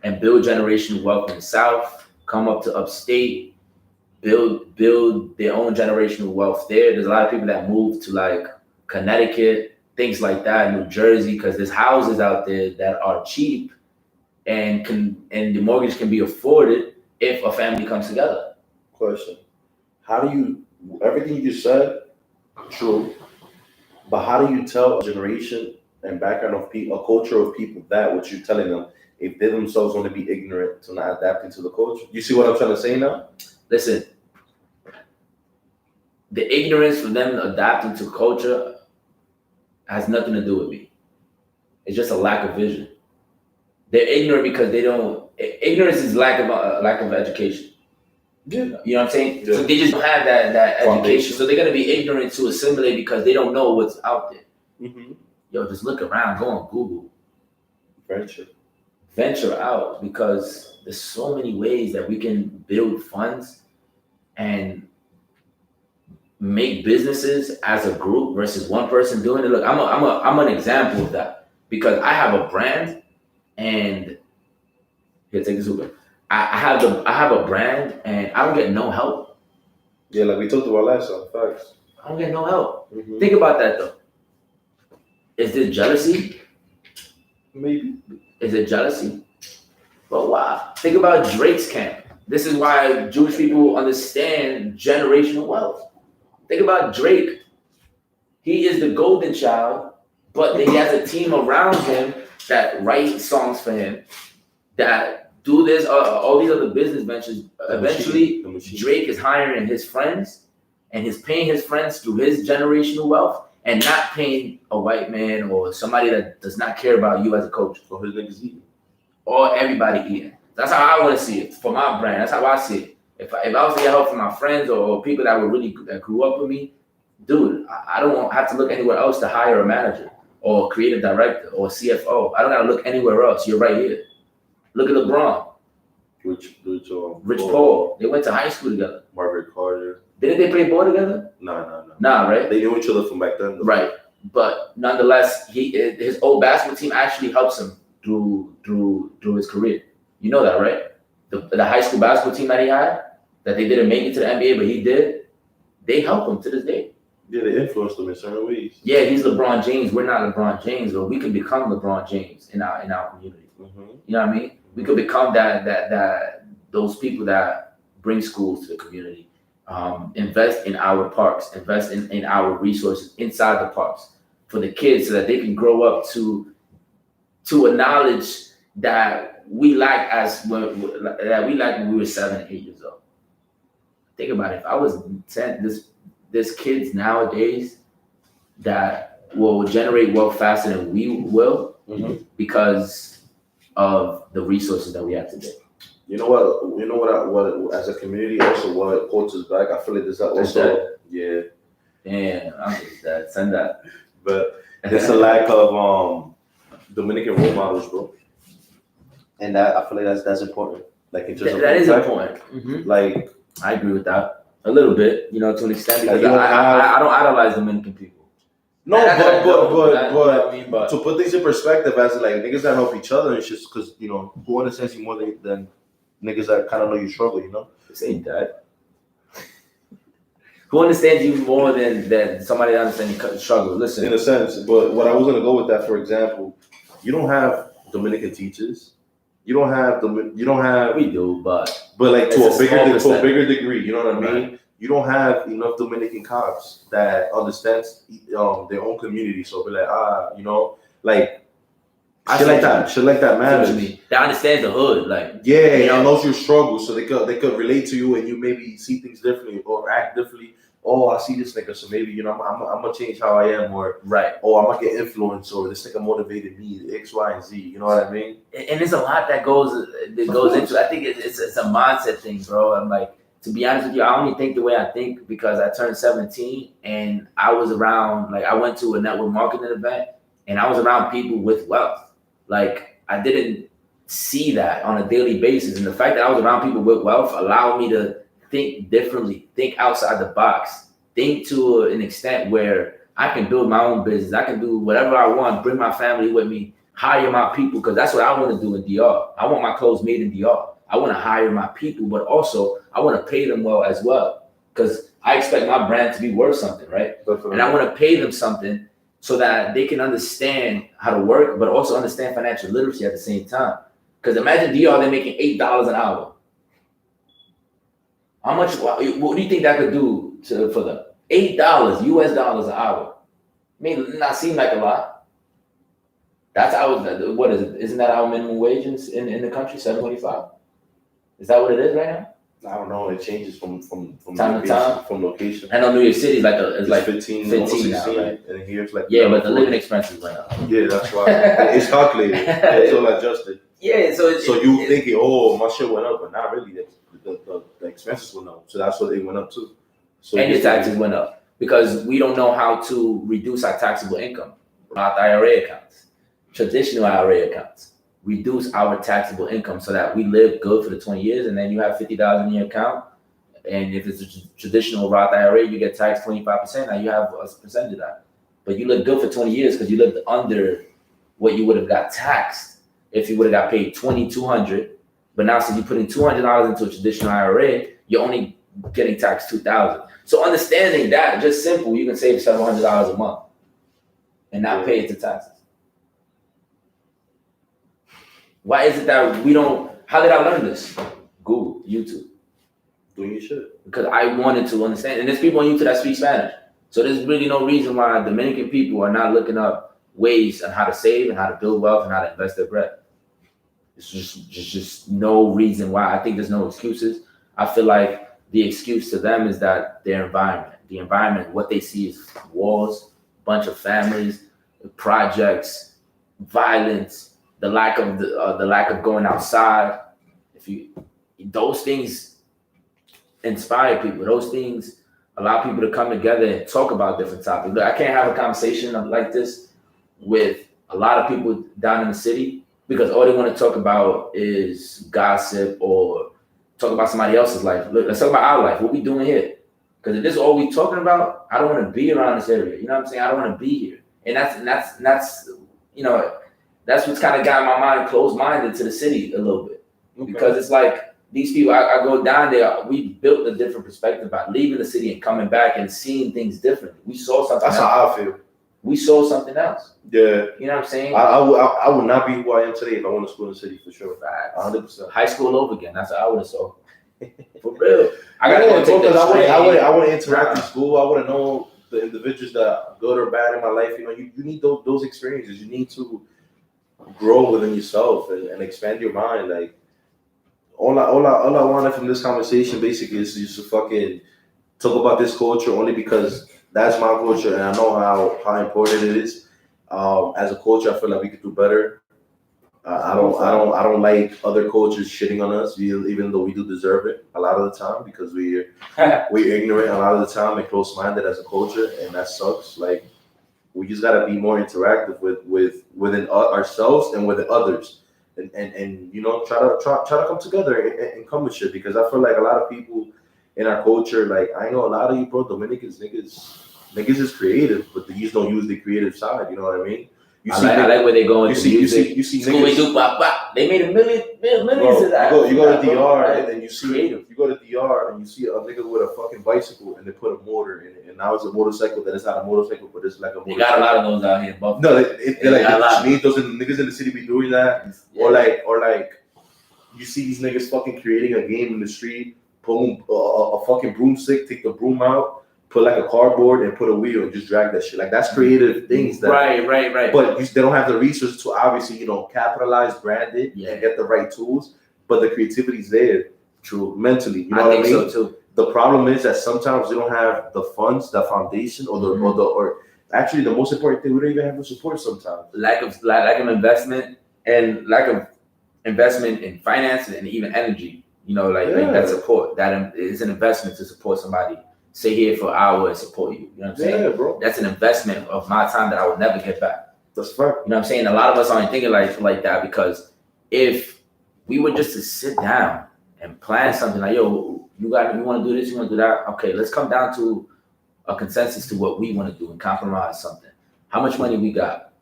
and build generational wealth in the South, come up to upstate, build their own generational wealth there. There's a lot of people that move to like Connecticut, things like that, New Jersey, because there's houses out there that are cheap and the mortgage can be afforded if a family comes together. Question: how do you, everything you said, true, but how do you tell a generation and background of people, a culture of people, that what you're telling them, if they themselves want to be ignorant to not adapting to the culture? You see what I'm trying to say now? Listen, the ignorance for them adapting to culture has nothing to do with me. It's just a lack of vision. They're ignorant because they don't. Ignorance is lack of education. Yeah. You know what I'm saying? Yeah. So they just don't have that education. So they're gonna be ignorant to assimilate because they don't know what's out there. Mm-hmm. Yo, just look around, go on Google. Venture out, because there's so many ways that we can build funds and make businesses as a group versus one person doing it. Look, I'm an example of that, because I have a brand, and here, take this Uber. I have a brand, and I don't get no help. Yeah, like we talked about last time. Facts. I don't get no help. Mm-hmm. Think about that though. Is this jealousy? Maybe. Is it jealousy? But why? Think about Drake's camp. This is why Jewish people understand generational wealth. Think about Drake. He is the golden child, but he has a team around him that write songs for him, that do this, all these other business ventures. Eventually, Drake is hiring his friends, and he's paying his friends through his generational wealth, and not paying a white man or somebody that does not care about you as a coach. Or his niggas eating. Or everybody eating. That's how I want to see it for my brand. That's how I see it. If I was to get help from my friends or people that grew up with me, dude, I don't have to look anywhere else to hire a manager or creative director or CFO. I don't got to look anywhere else. You're right here. Look at LeBron. Rich Paul. They went to high school together. Margaret Carter. Didn't they play ball together? No. Nah, right? They knew each other from back then, though. Right. But nonetheless, his old basketball team actually helps him through his career. You know that, right? The high school basketball team that he had, that they didn't make it to the NBA, but he did, they help him to this day. Yeah, they influenced him in certain ways. Yeah, he's LeBron James. We're not LeBron James, but we can become LeBron James in our community. You know what I mean? We could become that those people that bring schools to the community. Invest in our parks, invest in our resources inside the parks for the kids so that they can grow up to a knowledge that we lack when we were 7 8 years old. Think about it. If I was 10, there's kids nowadays that will generate wealth faster than we will because of the resources that we have today. You know what as a community also what holds us back. I feel like there's also yeah. Damn, I'm just that. Send that. But there's a lack of Dominican role models, bro. And that I feel like that's important. Like in terms of that is important. Like I agree with that a little bit, to an extent, because I don't idolize Dominican people. No, but to put things in perspective, as like niggas that help each other, it's just because who understands you more than niggas that kind of know you struggle, This ain't that. Who understands you more than somebody that understands your struggle? Listen, in a sense, but what I was gonna go with that, for example, you don't have Dominican teachers. You don't have. We do, but like to a bigger degree. You know what I mean? Right. You don't have enough Dominican cops that understands their own community. So be like, like shit like that matters. That understands the hood, like and knows your struggle, so they could relate to you, and you maybe see things differently or act differently. Oh, I see this nigga, so maybe I'm gonna change how I am, or right. Oh, I'm gonna get influenced, or this nigga motivated me, X, Y, and Z. You know what I mean? And there's a lot that goes into. I think it's a mindset thing, bro. I'm like, to be honest with you, I only think the way I think because I turned 17 and I was around. Like, I went to a network marketing event and I was around people with wealth. Like, I didn't see that on a daily basis, and the fact that I was around people with wealth allowed me to think differently, think outside the box, think to an extent where I can build my own business. I can do whatever I want, bring my family with me, hire my people, because that's what I want to do in DR. I want my clothes made in DR. I want to hire my people, but also I want to pay them well as well, because I expect my brand to be worth something, right? Definitely. And I want to pay them something so that they can understand how to work, but also understand financial literacy at the same time. Because imagine DR, they're making $8 an hour. How much? What do you think that could do for them? $8 US dollars an hour. May not seem like a lot. That's our. What is it? Isn't that our minimum wage in the country? $7.25. Is that what it is right now? I don't know. It changes from time to time, from location. I know New York City is like 15 now, right? And here it's like but the living expenses went up. Yeah, that's why it's calculated. It's all adjusted. Yeah, so you thinking, oh, my shit went up, but not really. The expenses went up, so that's what they went up too. So and your taxes went up because we don't know how to reduce our taxable income. Roth IRA accounts, traditional IRA accounts, reduce our taxable income so that we live good for the 20 years, and then you have $50 in your account. And if it's a traditional Roth IRA, you get taxed 25%. Now you have a percentage of that, but you live good for 20 years because you lived under what you would have got taxed if you would have got paid $2,200. But now, since you put in $200 into a traditional IRA, you're only getting taxed $2,000. So understanding that, just simple, you can save $700 a month and not pay it to taxes. Why is it that we don't? How did I learn this? Google, YouTube. Doing your shit. Because I wanted to understand, and there's people on YouTube that speak Spanish. So there's really no reason why Dominican people are not looking up ways on how to save and how to build wealth and how to invest their bread. It's just no reason why. I think there's no excuses. I feel like the excuse to them is that the environment, what they see is wars, bunch of families, projects, violence, the lack of going outside. Those things inspire people. Those things allow people to come together and talk about different topics. Look, I can't have a conversation like this with a lot of people down in the city, because all they want to talk about is gossip or talk about somebody else's life. Look, let's talk about our life. What we doing here? Because if this is all we talking about, I don't want to be around this area. You know what I'm saying? I don't want to be here. And that's what's kind of got my mind closed-minded to the city a little bit. Okay. Because it's like these people, I go down there, we built a different perspective about leaving the city and coming back and seeing things differently. We saw something. That's how I feel. we saw something else. Yeah. You know what I'm saying? I would not be who I am today if I went to school in the city for sure. 100%. High school over again. That's what I would have saw. For real. I gotta go take because I would interact in school. I would have known the individuals that are good or bad in my life. You know, you need those experiences. You need to grow within yourself and expand your mind. Like all I wanted from this conversation basically is just to fucking talk about this culture only because that's my culture and I know how important it is. As a culture, I feel like we could do better. I don't like other cultures shitting on us, even though we do deserve it a lot of the time because we're ignorant a lot of the time and close-minded as a culture, and that sucks. Like we just gotta be more interactive within ourselves and with the others, and you know try to come together and come with shit because I feel like a lot of people in our culture, like I know a lot of you, bro, Dominicans, niggas is creative, but they just don't use the creative side. You know what I mean? I like where they go into music. You see Scooby-Doo, bop, bop. They made millions of that. You go to DR and then you see creative. You go to DR and you see a nigga with a fucking bicycle and they put a motor in it, and now it's a motorcycle that is not a motorcycle, but it's like a motorcycle. They got a lot of those out here, Buffalo. No, they're like those niggas in the city be doing that, or like you see these niggas fucking creating a game in the street, pull a fucking broomstick, take the broom out. Put like a cardboard and put a wheel and just drag that shit. Like that's creative things. That, right. But they don't have the resources to obviously, you know, capitalize, brand it, and get the right tools. But the creativity's there, true, mentally. You know what I mean? So too. The problem is that sometimes we don't have the funds, the foundation, or actually the most important thing, we don't even have the support sometimes. Lack of investment and lack of investment in finance and even energy. You know, like that support. That is an investment to support somebody. Stay here for an hour and support you. You know what I'm saying? Yeah, bro. That's an investment of my time that I would never get back. That's fair. You know what I'm saying? A lot of us aren't thinking like that because if we were just to sit down and plan something like, yo, you want to do this, you want to do that? Okay, let's come down to a consensus to what we want to do and compromise something. How much money we got?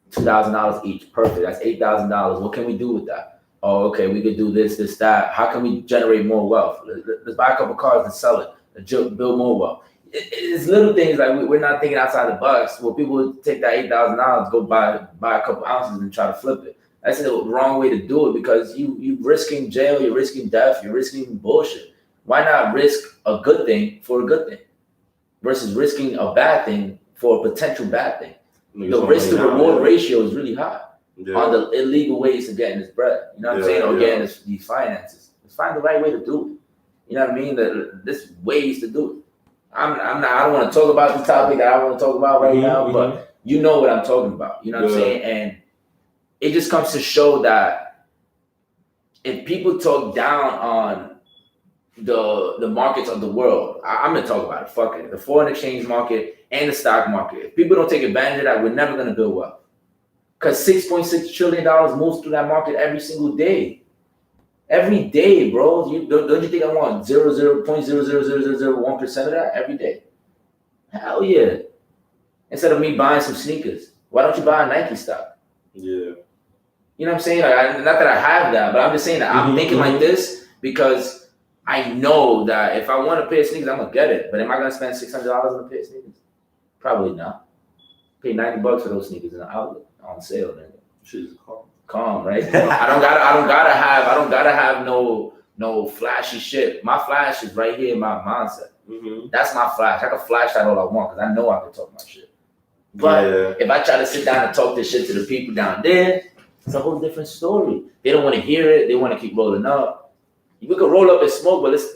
$2,000 each. Perfect. That's $8,000. What can we do with that? Oh, okay, we could do this, that. How can we generate more wealth? Let's buy a couple cars and sell it. Build more wealth. It's little things like we're not thinking outside the box. Well, people would take that $8,000, go buy a couple ounces and try to flip it. That's the wrong way to do it because you risking jail, you're risking death, you're risking bullshit. Why not risk a good thing for a good thing versus risking a bad thing for a potential bad thing? The risk to reward ratio is really high on the illegal ways of getting this bread. You know what I'm saying? Or getting these finances. Let's find the right way to do it. You know what I mean? There's ways to do it. I don't want to talk about the topic that I want to talk about right now, but you know what I'm talking about. You know what I'm saying? And it just comes to show that if people talk down on the markets of the world, I'm going to talk about it. Fuck it. The foreign exchange market and the stock market. If people don't take advantage of that, we're never going to build wealth. Because $6.6 trillion moves through that market every single day. Every day, bro. Don't you think I want 0.00001% of that every day? Hell yeah. Instead of me buying some sneakers, why don't you buy a Nike stock? Yeah. You know what I'm saying? Like, not that I have that, but I'm just saying that I'm thinking like this because I know that if I want a pair of sneakers, I'm going to get it. But am I going to spend $600 on a pair of sneakers? Probably not. Pay $90 for those sneakers in the outlet on sale, nigga. Shit is calm, right? I don't gotta have no flashy shit. My flash is right here in my mindset. That's my flash. I can flash that all I want because I know I can talk my shit. But if I try to sit down and talk this shit to the people down there, it's a whole different story. They don't want to hear it. They want to keep rolling up. We could roll up and smoke, but let's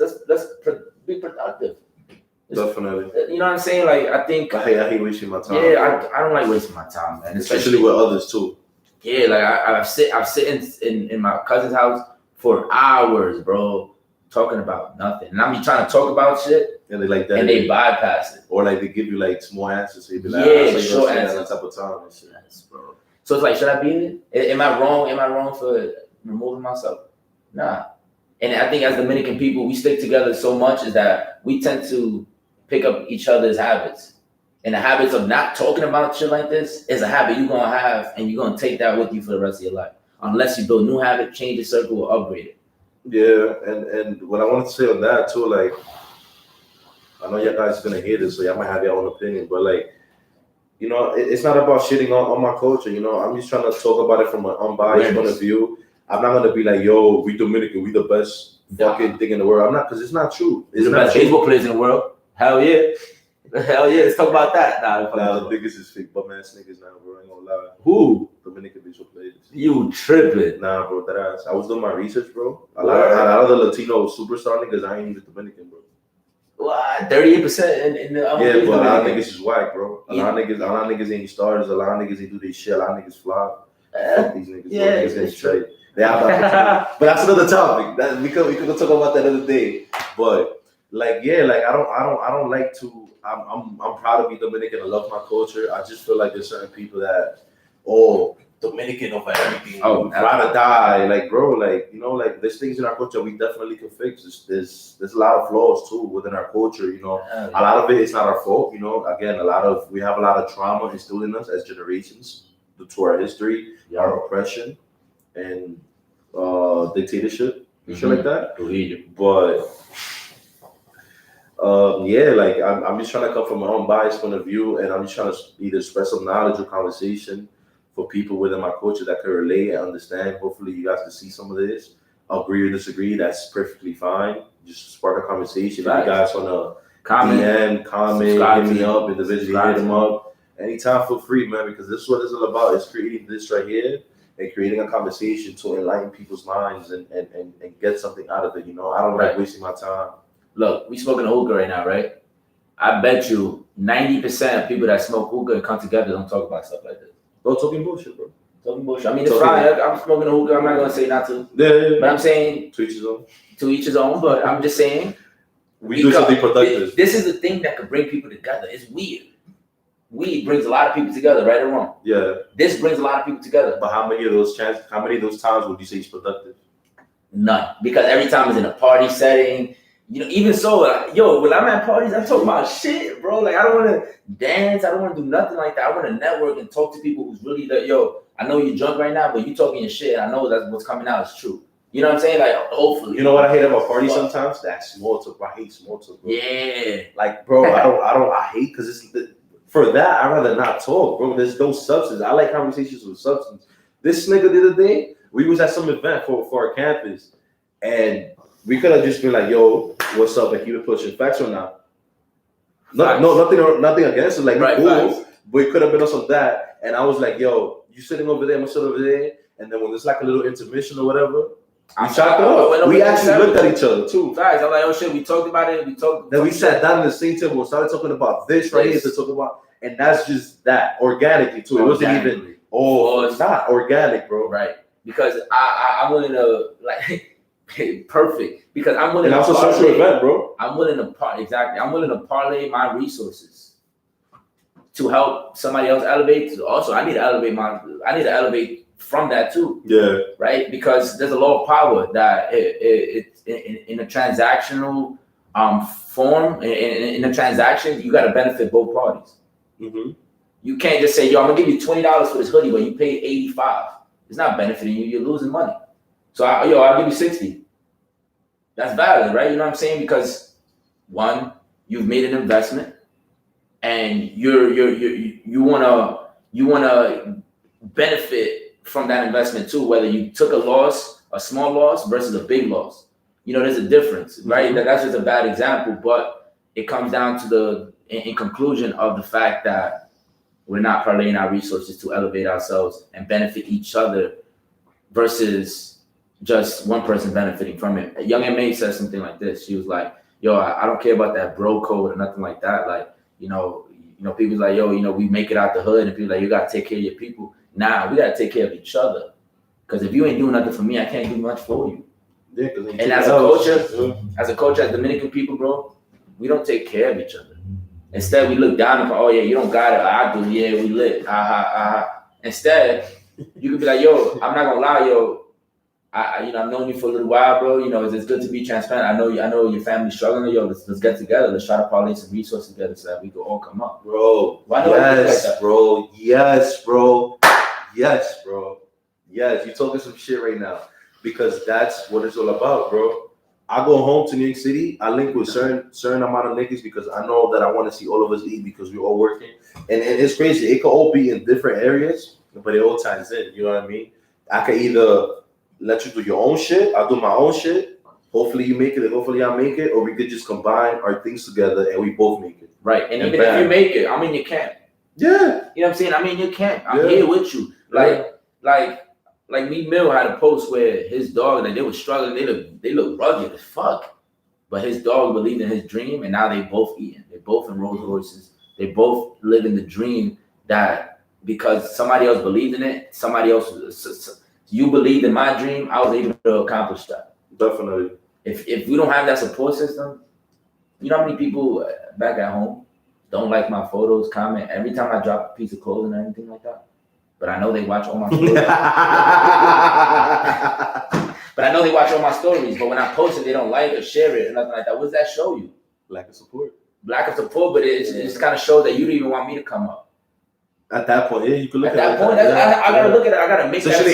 be productive. Definitely. You know what I'm saying? Like I hate wasting my time. Yeah, I don't like wasting my time, man. Especially with others too. Yeah, like I've sit in my cousin's house for hours, bro, talking about nothing. And I'm trying to talk about shit, and they like that, and they bypass it, or like they give you like small answers. So you be like, short answers, that type of time and shit. Yes, bro. So it's like, should I be in it? Am I wrong? Am I wrong for removing myself? Nah. And I think as Dominican people, we stick together so much is that we tend to pick up each other's habits. And the habits of not talking about shit like this is a habit you're going to have, and you're going to take that with you for the rest of your life. Unless you build new habit, change your circle, or upgrade it. Yeah, and what I want to say on that too, like, I know you guys are going to hear this, so y'all might have your own opinion, but like, you know, it's not about shitting on my culture. You know, I'm just trying to talk about it from an unbiased point of view. I'm not gonna be like, yo, we Dominican, we the best fucking thing in the world. I'm not, because it's not true. It's the best baseball players in the world. Hell yeah. Hell yeah. Let's talk about that. Nah, the niggas is fake bum ass niggas now, bro. I ain't gonna lie. Who? Dominican baseball players. You tripping. Nah, bro, that ass. I was doing my research, bro. A lot of the Latino superstar niggas, I ain't even Dominican, bro. What? 38% in the yeah, but a lot of niggas is whack, bro. A lot of niggas ain't stars. A lot of niggas ain't do their shit. A lot of niggas flop. Fuck these niggas. Yeah, niggas ain't straight. They have but that's another topic. That we could talk about that other day. But like, yeah, like I don't like to. I'm proud to be Dominican. I love my culture. I just feel like there's certain people that, Dominican over everything. Rather die, like, bro, like, you know, like there's things in our culture we definitely can fix. There's a lot of flaws too within our culture. You know, a lot of it is not our fault. You know, again, we have a lot of trauma instilled in us as generations due to our history, our oppression, and dictatorship, shit like that. But yeah, like I'm just trying to come from my own biased point of view, and I'm just trying to either spread some knowledge or conversation for people within my culture that can relate and understand. Hopefully, you guys can see some of this. Agree or disagree, that's perfectly fine. Just spark a conversation. If you guys want to comment, hit me up, individually hit them up. Anytime, feel free, man, because this is what it's all about. It's creating this right here and creating a conversation to enlighten people's minds and get something out of it. You know, I don't like wasting my time. Look, we smoking a hookah right now, right? I bet you 90% of people that smoke hookah and come together don't talk about stuff like this. Bro, talking bullshit, bro. Talking bullshit. I mean, it's fine. I'm smoking a hookah. I'm not gonna say not to. Yeah. But I'm saying to each his own. To each his own. But I'm just saying we do something productive. This is the thing that could bring people together. It's weird. Weed brings a lot of people together, right or wrong. Yeah. This brings a lot of people together. But how many of those times would you say is productive? None. Because every time it's in a party setting. You know, even so, when I'm at parties, I'm talking about shit, bro. Like, I don't want to dance. I don't want to do nothing like that. I want to network and talk to people who's really like, I know you're drunk right now, but you talking your shit. I know that what's coming out is true. You know what I'm saying? Like, hopefully. You know what I hate about parties sometimes? That small talk. I hate small talk, bro. Yeah. Like, bro, I hate, because it's for that, I'd rather not talk, bro. There's no substance. I like conversations with substance. This nigga the other day, we was at some event for our campus, and we could have just been like, yo, what's up? And keep it pushing. Facts or not? Nothing against it. Like, cool. But it could have been on some that. And I was like, yo, you sitting over there, I'm sitting over there. And then when there's like a little intermission or whatever, we chopped it up. We actually looked at each other too. Guys, I'm like, oh shit, we talked about it. Then we sat down in the same table and started talking about this right here to talk about. And that's just that, organically too. It wasn't even, it's not organic, bro. Right. Because I'm willing to, like, perfect, because I'm willing. And to also social event, bro. I'm willing to I'm willing to parlay my resources to help somebody else elevate. Also, I need to elevate from that too. Yeah. Right, because there's a law of power that in a transactional form. In a transaction, you got to benefit both parties. Mm-hmm. You can't just say, yo, I'm gonna give you $20 for this hoodie, but you paid $85. It's not benefiting you. You're losing money. So I'll give you 60. That's valid, right? You know what I'm saying? Because one, you've made an investment, and you wanna benefit from that investment too. Whether you took a small loss versus a big loss, you know, there's a difference, right? Mm-hmm. That's just a bad example, but it comes down to in conclusion of the fact that we're not parlaying our resources to elevate ourselves and benefit each other versus just one person benefiting from it. A young MA said something like this. She was like, yo, I don't care about that bro code or nothing like that. Like, you know, people's like, yo, we make it out the hood, and people like, you got to take care of your people. Nah, we got to take care of each other. Because if you ain't doing nothing for me, I can't do much for you. Yeah, and as a culture, as Dominican people, bro, we don't take care of each other. Instead, we look down upon, oh yeah, you don't got it. I do, yeah, we lit. Instead, you could be like, yo, I'm not gonna lie, yo. I've known you for a little while, bro. You know, it's good to be transparent. I know your family's struggling. Yo, let's get together. Let's try to parlay some resources together so that we can all come up, bro. Yes, bro. Yes, bro. Yes, bro. Yes, you're talking some shit right now, because that's what it's all about, bro. I go home to New York City. I link with certain amount of niggas because I know that I want to see all of us eat because we're all working, and it's crazy. It could all be in different areas, but it all ties in. You know what I mean? I could either let you do your own shit. I'll do my own shit. Hopefully you make it, and hopefully I make it, or we could just combine our things together and we both make it. Right, and even if you make it, I'm in your camp. Yeah, you know what I'm saying. I'm in your camp. I'm here with you. Like me, Mill had a post where his dog, like they were struggling. They look rugged as fuck, but his dog believed in his dream, and now they both eating. They both in Rolls Royces. They both living the dream that because somebody else believed in it, somebody else. You believed in my dream. I was able to accomplish that. Definitely. If we don't have that support system, you know how many people back at home don't like my photos, comment every time I drop a piece of clothing or anything like that. But I know they watch all my stories. But when I post it, they don't like or share it or nothing like that. What does that show you? Lack of support. Lack of support, but it kind of shows that you don't even want me to come up. At that point, yeah, you can look at that point. I gotta look at it. I gotta make especially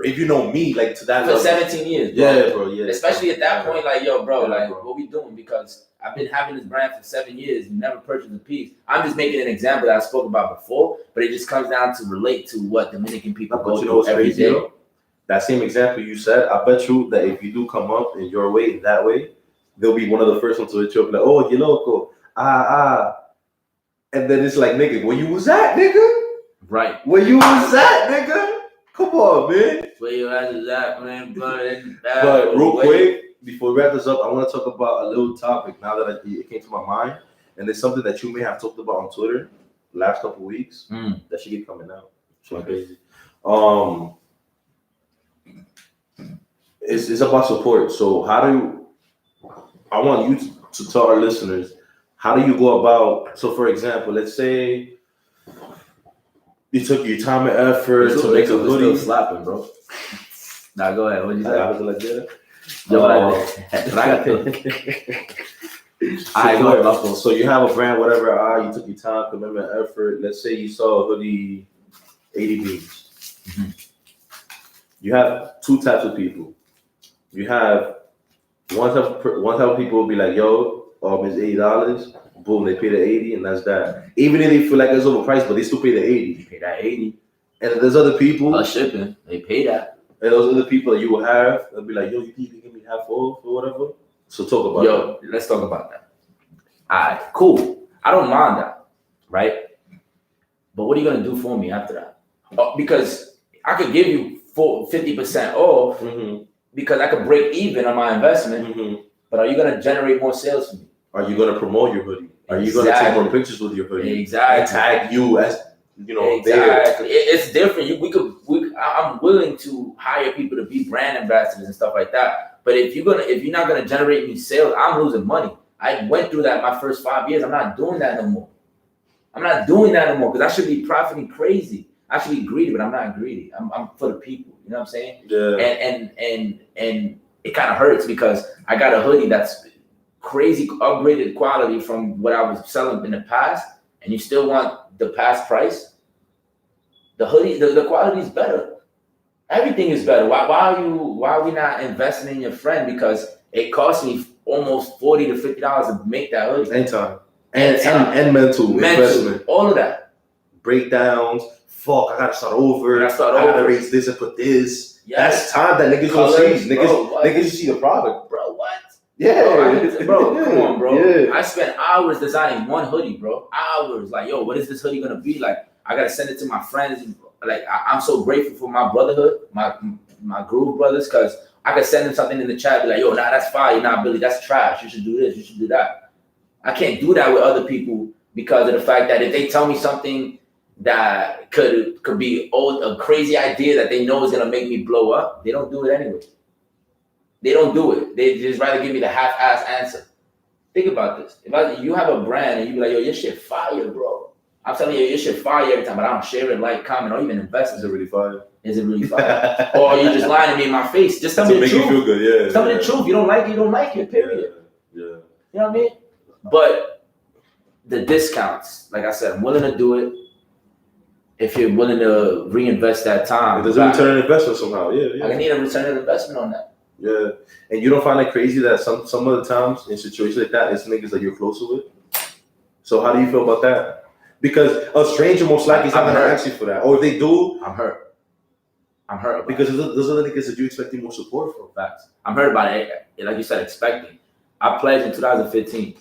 if you know me like to that for level. 17 years, bro. Yeah, bro. Yeah. Especially at that point, like yo, bro, yeah, like bro. what we doing? Because I've been having this brand for 7 years. You never purchased a piece. I'm just making an example that I spoke about before, but it just comes down to relate to what Dominican people go through every day. That same example you said, I bet you that if you do come up in your way, that way, they'll be one of the first ones to hit you up like, oh, you loco, and then it's like, nigga, where you was at, nigga? Right. Where you was at, nigga? Come on, man. Where you at, man? But real quick, before we wrap this up, I want to talk about a little topic now that it came to my mind, and it's something that you may have talked about on Twitter last couple of weeks. That should get coming out. It's like crazy. It's about support. So I want you to tell our listeners, how do you go about? So, for example, let's say you took your time and effort to make a hoodie. Still slapping, bro. Nah, go ahead. What you say? I was like that. So you have a brand, whatever. You took your time, commitment, effort. Let's say you saw a hoodie, 80 beans. Mm-hmm. You have two types of people. You have one type of people will be like, yo, it's $80. Boom, they pay the 80 and that's that. Even if they feel like it's overpriced, but they still pay the 80. They pay that 80. And there's other people. Plus shipping, they pay that. And those other people that you will have, they'll be like, yo, you can give me half off or whatever. So talk about that. Let's talk about that. All right, cool. I don't mind that, right? But what are you going to do for me after that? Because I could give you 50% off because I could break even on my investment, but are you going to generate more sales for me? Are you going to promote your hoodie? Are you going to take more pictures with your hoodie? Exactly. And tag you as, exactly. there. It's different. I'm willing to hire people to be brand ambassadors and stuff like that. But if you're not gonna generate me sales, I'm losing money. I went through that my first 5 years. I'm not doing that no more. Because I should be profiting crazy. I should be greedy, but I'm not greedy. I'm for the people. You know what I'm saying? Yeah. And it kind of hurts because I got a hoodie that's crazy upgraded quality from what I was selling in the past, and you still want the past price. The hoodie, the quality is better. Everything is better. Why are we not investing in your friend? Because it cost me almost $40 to $50 to make that hoodie. And time. And mental investment. All of that. Breakdowns. Fuck, I gotta start over. I gotta raise this and put this. Yes. That's time that niggas don't see. Niggas see the product. Bro, what? Yeah. Bro, come on, bro. Yeah. I spent hours designing one hoodie, bro. Hours. Like, yo, what is this hoodie gonna be? Like, I gotta send it to my friends. Like, I'm so grateful for my brotherhood, my groove brothers, because I could send them something in the chat, be like, yo, nah, that's fire. Nah, Billy, that's trash. You should do this. You should do that. I can't do that with other people because of the fact that if they tell me something that could be a crazy idea that they know is gonna make me blow up, they don't do it anyway. They don't do it. They just rather give me the half-ass answer. Think about this. If you have a brand and you be like, yo, your shit fire, bro. I'm telling you, your shit fire every time, but I don't share it, like, comment, or even invest. Is it really fire? Is it really fire? Or are you just lying to me in my face? Just tell me the truth. Make you feel good, yeah. Tell me the truth. You don't like it, you don't like it, period. Yeah. You know what I mean? But the discounts, like I said, I'm willing to do it. If you're willing to reinvest that time. There's a return on investment somehow, yeah. I need a return on investment on that. Yeah, and you don't find it crazy that some of the times in situations like that, it's niggas that you're closer with. So how do you feel about that? Because a stranger most likely is not gonna ask you for that, or if they do, I'm hurt. I'm hurt because those are the niggas that you expecting more support from. Facts. I'm hurt about it. Like you said, expecting. I pledged in 2015.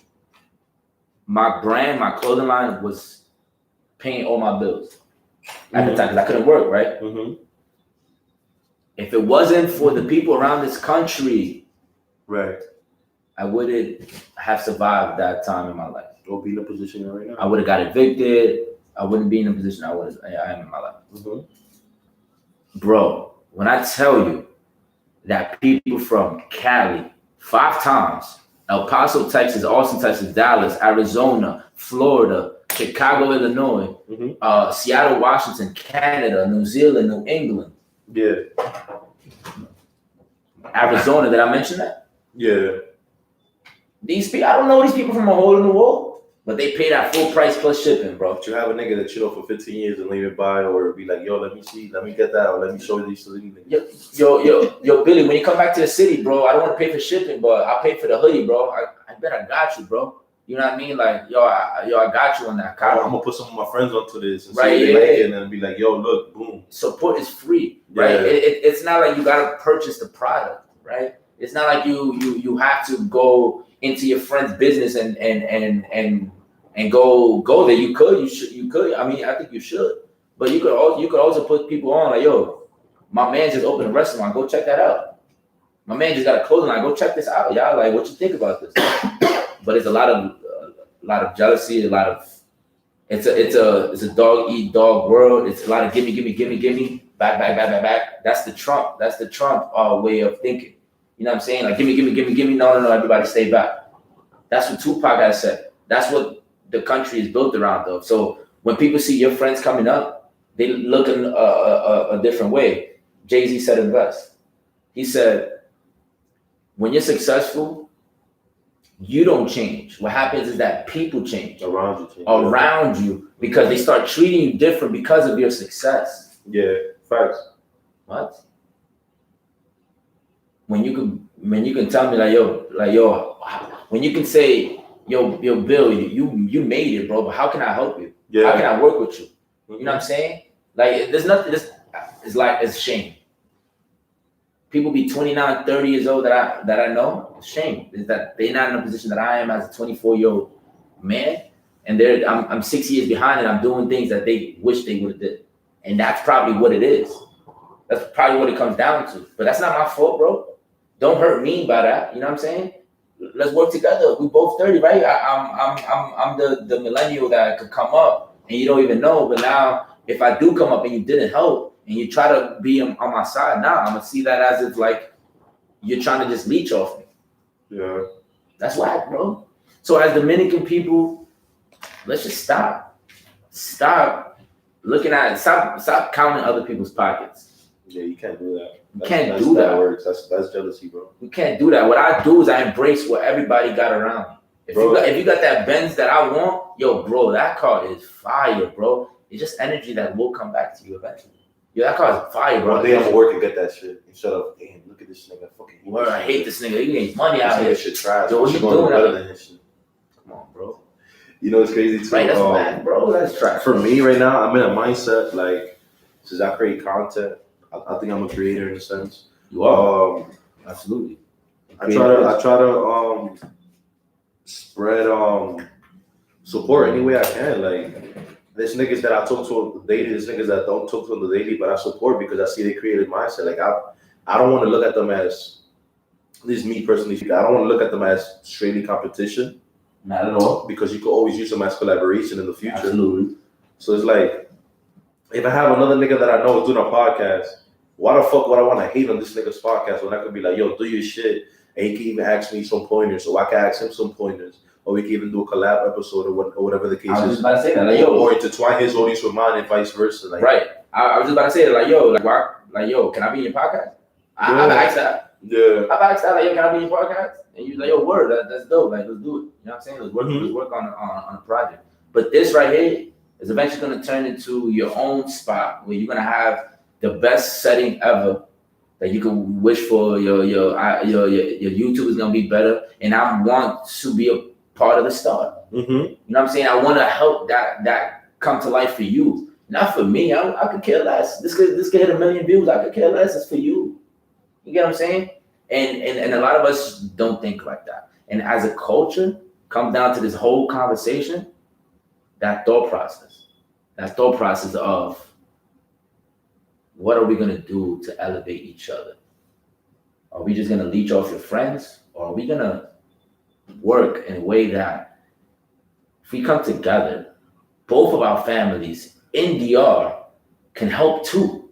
My brand, my clothing line was paying all my bills at the time because I couldn't work, right? If it wasn't for the people around this country, right, I wouldn't have survived that time in my life. Or be in a position you're right now. I would have got evicted. I wouldn't be in a position I am in my life. Bro, when I tell you that people from Cali 5 times, El Paso, Texas, Austin, Texas, Dallas, Arizona, Florida, Chicago, Illinois, Seattle, Washington, Canada, New Zealand, New England. Yeah. Arizona, did I mention that? Yeah. These people, I don't know these people from a hole in the wall, but they pay that full price plus shipping, bro. But you have a nigga that you know for 15 years and leave it by, or be like, yo, let me see, let me get that, or let me show you these niggas. Yo, Billy, when you come back to the city, bro, I don't want to pay for shipping, but I'll pay for the hoodie, bro. I bet I got you, bro. You know what I mean? Like, I got you on that. I'm gonna put some of my friends onto this and right, see if they like it, and be like, yo, look, boom. Support is free, right? Yeah. It's not like you gotta purchase the product, right? It's not like you have to go into your friend's business and go there. You could. I mean, I think you should, but you could also put people on like, yo, my man just opened a restaurant. Go check that out. My man just got a clothing line. Go check this out, y'all. Like, what you think about this? But it's a lot of jealousy. It's a dog eat dog world. It's a lot of gimme, back. That's the Trump way of thinking. You know what I'm saying? Like, gimme. No. Everybody stay back. That's what Tupac has said. That's what the country is built around, though. So when people see your friends coming up, they look in a different way. Jay-Z said it best. He said, when you're successful, you don't change. What happens is that people change around you because they start treating you different because of your success. Yeah, facts. What? When you can tell me like yo, when you can say, yo, Bill, you made it, bro, but how can I help you? Yeah. How can I work with you? You know what I'm saying? Like, there's nothing. It's shame. People be 29, 30 years old that I know. It's shame is that they're not in a position that I am as a 24-year-old man, and I'm 6 years behind, and I'm doing things that they wish they would have did, and that's probably what it is. That's probably what it comes down to. But that's not my fault, bro. Don't hurt me by that. You know what I'm saying? Let's work together. We both 30, right? I'm the millennial that could come up and you don't even know. But now, if I do come up and you didn't help and you try to be on my side, now I'm gonna see that as if like you're trying to just leech off me. Yeah, that's whack, bro. So as Dominican people, let's just stop looking at it. Stop counting other people's pockets. Yeah, you can't do that. You can't do that. Works. That's jealousy, bro. You can't do that. What I do is I embrace what everybody got around me. If you got that Benz that I want, yo, bro, that car is fire, bro. It's just energy that will come back to you eventually. Yo, that car is fire, bro. One day I'm gonna work and get that shit. Instead of, damn, look at this nigga. I hate this nigga. He ain't money out here. Shit trash. Yo, what you doing better than this shit? Come on, bro. You know it's crazy too. Right, that's bad, bro. That's trash. For me right now, I'm in a mindset like, since I create content, I think I'm a creator in a sense. You are. Absolutely. I try to spread support any way I can. Like, there's niggas that I talk to on the daily, there's niggas that don't talk to on the daily, but I support because I see they creative mindset. Like, I don't want to look at them as, this is me personally, I don't want to look at them as straightly competition. Not at all. Because you could always use them as collaboration in the future. Absolutely. So it's like, if I have another nigga that I know is doing a podcast, why the fuck would I want to hate on this nigga's podcast when I could be like, yo, do your shit, and he can even ask me some pointers, so I can ask him some pointers, or we can even do a collab episode or whatever the case is. I was just about to say that, like, yo, or intertwine his audience with mine and vice versa. Like, right. I was just about to say that, like, yo, can I be in your podcast? I've asked that. Yeah. I've asked that, like, yo, can I be in your podcast? And you like, yo, word, that's dope. Like, let's do it. You know what I'm saying? Let's work on a project. But this right here is eventually going to turn into your own spot where you're going to have the best setting ever that you can wish for. Your YouTube is gonna be better, and I want to be a part of the start. Mm-hmm. You know what I'm saying? I want to help that come to life for you, not for me. I could care less. This could hit 1 million views. I could care less. It's for you. You get what I'm saying? And a lot of us don't think like that. And as a culture, comes down to this whole conversation, that thought process of what are we gonna do to elevate each other? Are we just gonna leech off your friends, or are we gonna work in a way that if we come together, both of our families in DR can help too?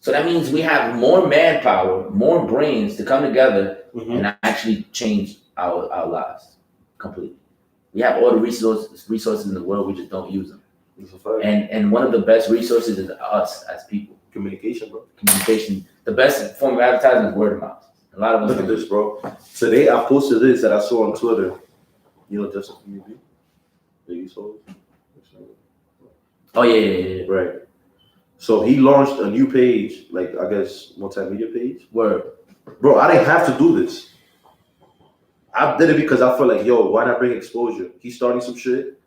So that means we have more manpower, more brains to come together and actually change our lives completely. We have all the resources in the world, we just don't use them. And one of the best resources is us as people. Communication, bro. Communication. The best form of advertising is word of mouth. A lot of us look at this, bro. Today I posted this that I saw on Twitter. You know Justin Community? That you saw? Oh yeah. Right. So he launched a new page, like I guess multimedia page. Word. Bro, I didn't have to do this. I did it because I felt like, yo, why not bring exposure? He's starting some shit.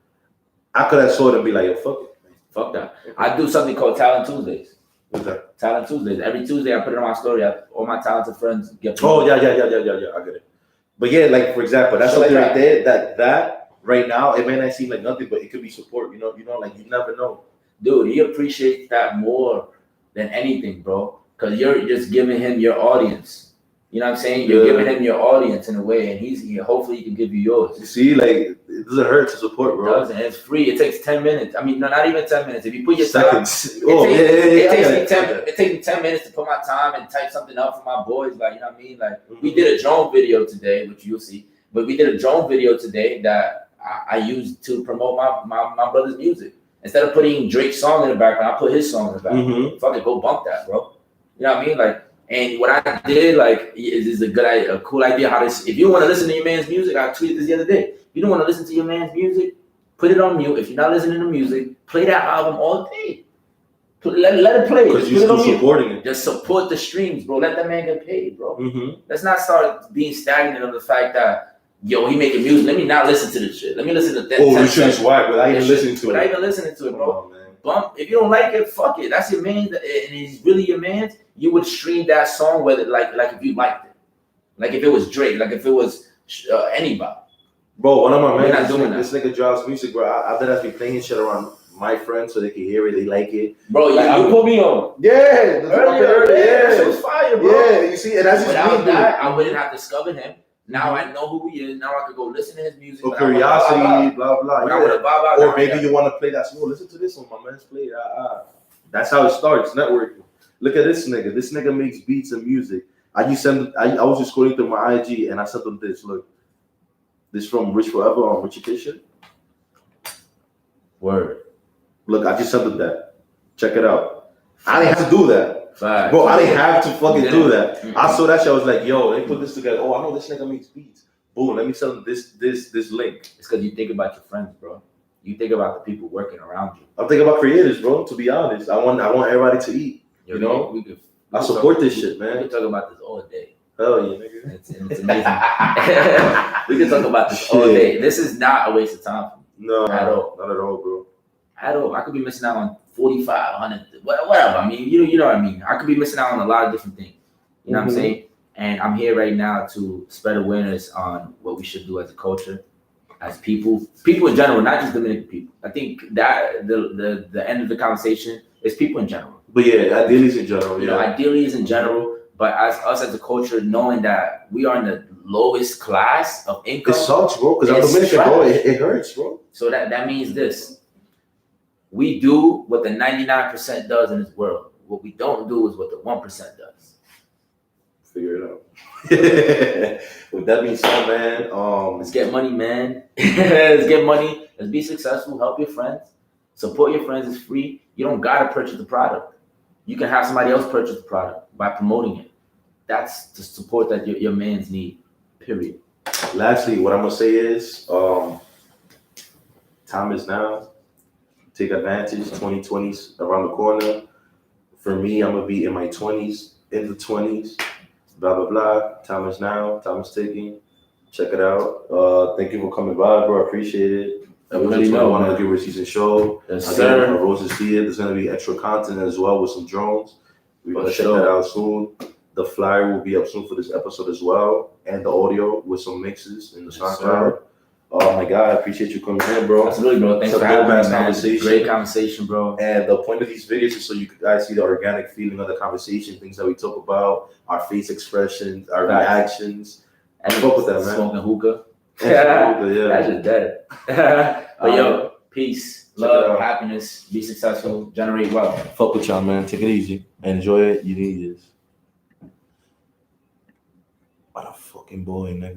I could have saw it and be like, yo, fuck it. Fuck that. I do something called Talent Tuesdays. What's that? Talent Tuesdays. Every Tuesday I put it on my story. All my talented friends get. Oh yeah. I get it. But yeah, like for example, that's something right there. That right now it may not seem like nothing, but it could be support. You know, like you never know. Dude, he appreciates that more than anything, bro. Because you're just giving him your audience. You know what I'm saying? You're giving him your audience in a way, and he's hopefully he can give you yours. You see, like it doesn't hurt to support, bro. It doesn't. It's free. It takes 10 minutes. I mean, no, not even 10 minutes. If you put your seconds. It takes me 10 minutes to put my time and type something up for my boys. Like, you know what I mean? Like, we did a drone video today, which you'll see. But we did a drone video today that I used to promote my brother's music. Instead of putting Drake's song in the background, I put his song in the background. Fuck it, go bump that, bro. You know what I mean? Like, and what I did, like, is a cool idea. How this, if you want to listen to your man's music, I tweeted this the other day. If you don't want to listen to your man's music, put it on mute. If you're not listening to music, play that album all day. Let it play. Because you're still supporting it. Just support the streams, bro. Let that man get paid, bro. Let's not start being stagnant on the fact that, yo, he making music. Let me not listen to this shit. Let me listen to that. Oh, this shit is whack without even listening to it. Without even listening to it, bro. Oh, man. Bump. If you don't like it, fuck it. That's your man, and he's really your man. You would stream that song whether like if you liked it, like if it was Drake, like if it was anybody. Bro, one of my We're man, not doing this nigga drops music, bro. I bet I've been playing shit around my friends so they can hear it, they like it. Bro, like, you put me on. Yeah, earlier, it was fire, bro. Yeah, you see, and that's just without me, that, I wouldn't have discovered him. Now I know who he is. Now I could go listen to his music. For curiosity, blah blah. Yeah. Or maybe you want to play that song. Listen to this one, my man's play. That's how it starts, networking. Look at this nigga. This nigga makes beats and music. I was just scrolling through my IG and I sent them this. Look, this from Rich Forever on Richie Kitchen. Word. Look, I just sent them that. Check it out. I didn't have to do that. Fact. Bro, I didn't have to fucking do that. I saw that shit. I was like, yo, they put this together. Oh, I know this nigga makes beats. Boom, let me send them this link. It's because you think about your friends, bro. You think about the people working around you. I'm thinking about creators, bro. To be honest, I want everybody to eat. You know, I support this shit, man. We can talk about this all day. Hell yeah, nigga. It's amazing. We can talk about this all day. This is not a waste of time for me. No, at all. Not at all, bro. At all. I could be missing out on 45, 100, whatever. I mean, you know what I mean. I could be missing out on a lot of different things. You know what I'm saying? And I'm here right now to spread awareness on what we should do as a culture, as people in general, not just Dominican people. I think that the end of the conversation is people in general. But yeah, ideally is in general. You know, ideally is in general, but as us as a culture, knowing that we are in the lowest class of income. It sucks, bro, because I'm Dominican, bro. It hurts, bro. So that means this. We do what the 99% does in this world. What we don't do is what the 1% does. Figure it out. With that being said, man, let's get money, man. Let's get money. Let's be successful. Help your friends. Support your friends. It's free. You don't gotta purchase the product. You can have somebody else purchase the product by promoting it. That's the support that your mans need. Period. Lastly, what I'm gonna say is, time is now. Take advantage. 2020's around the corner. For me, I'm gonna be in my 20s. in the 20s, blah, blah, blah. Time is now. Time is ticking. Check it out. Thank you for coming by, bro. I appreciate it. Everybody Episode know, 21 of man. the GilbertSzn show. Yes, Again, sir. AROSE is here. There's going to be extra content as well with some drones. We're going to check that out soon. The flyer will be up soon for this episode as well, and the audio with some mixes in the SoundCloud. Oh my God, I appreciate you coming in, bro. Absolutely, bro. Thanks It's a for having me, dope-ass man. conversation. Great conversation, bro. And the point of these videos is so you guys see the organic feeling of the conversation, things that we talk about, our face expressions, our reactions. And fuck with that, man. Smoking hookah. Yeah. That's just dead. But yo, peace, love, happiness, be successful, generate wealth. Fuck with y'all, man. Take it easy. Enjoy it. You need this. What a fucking boy, nigga.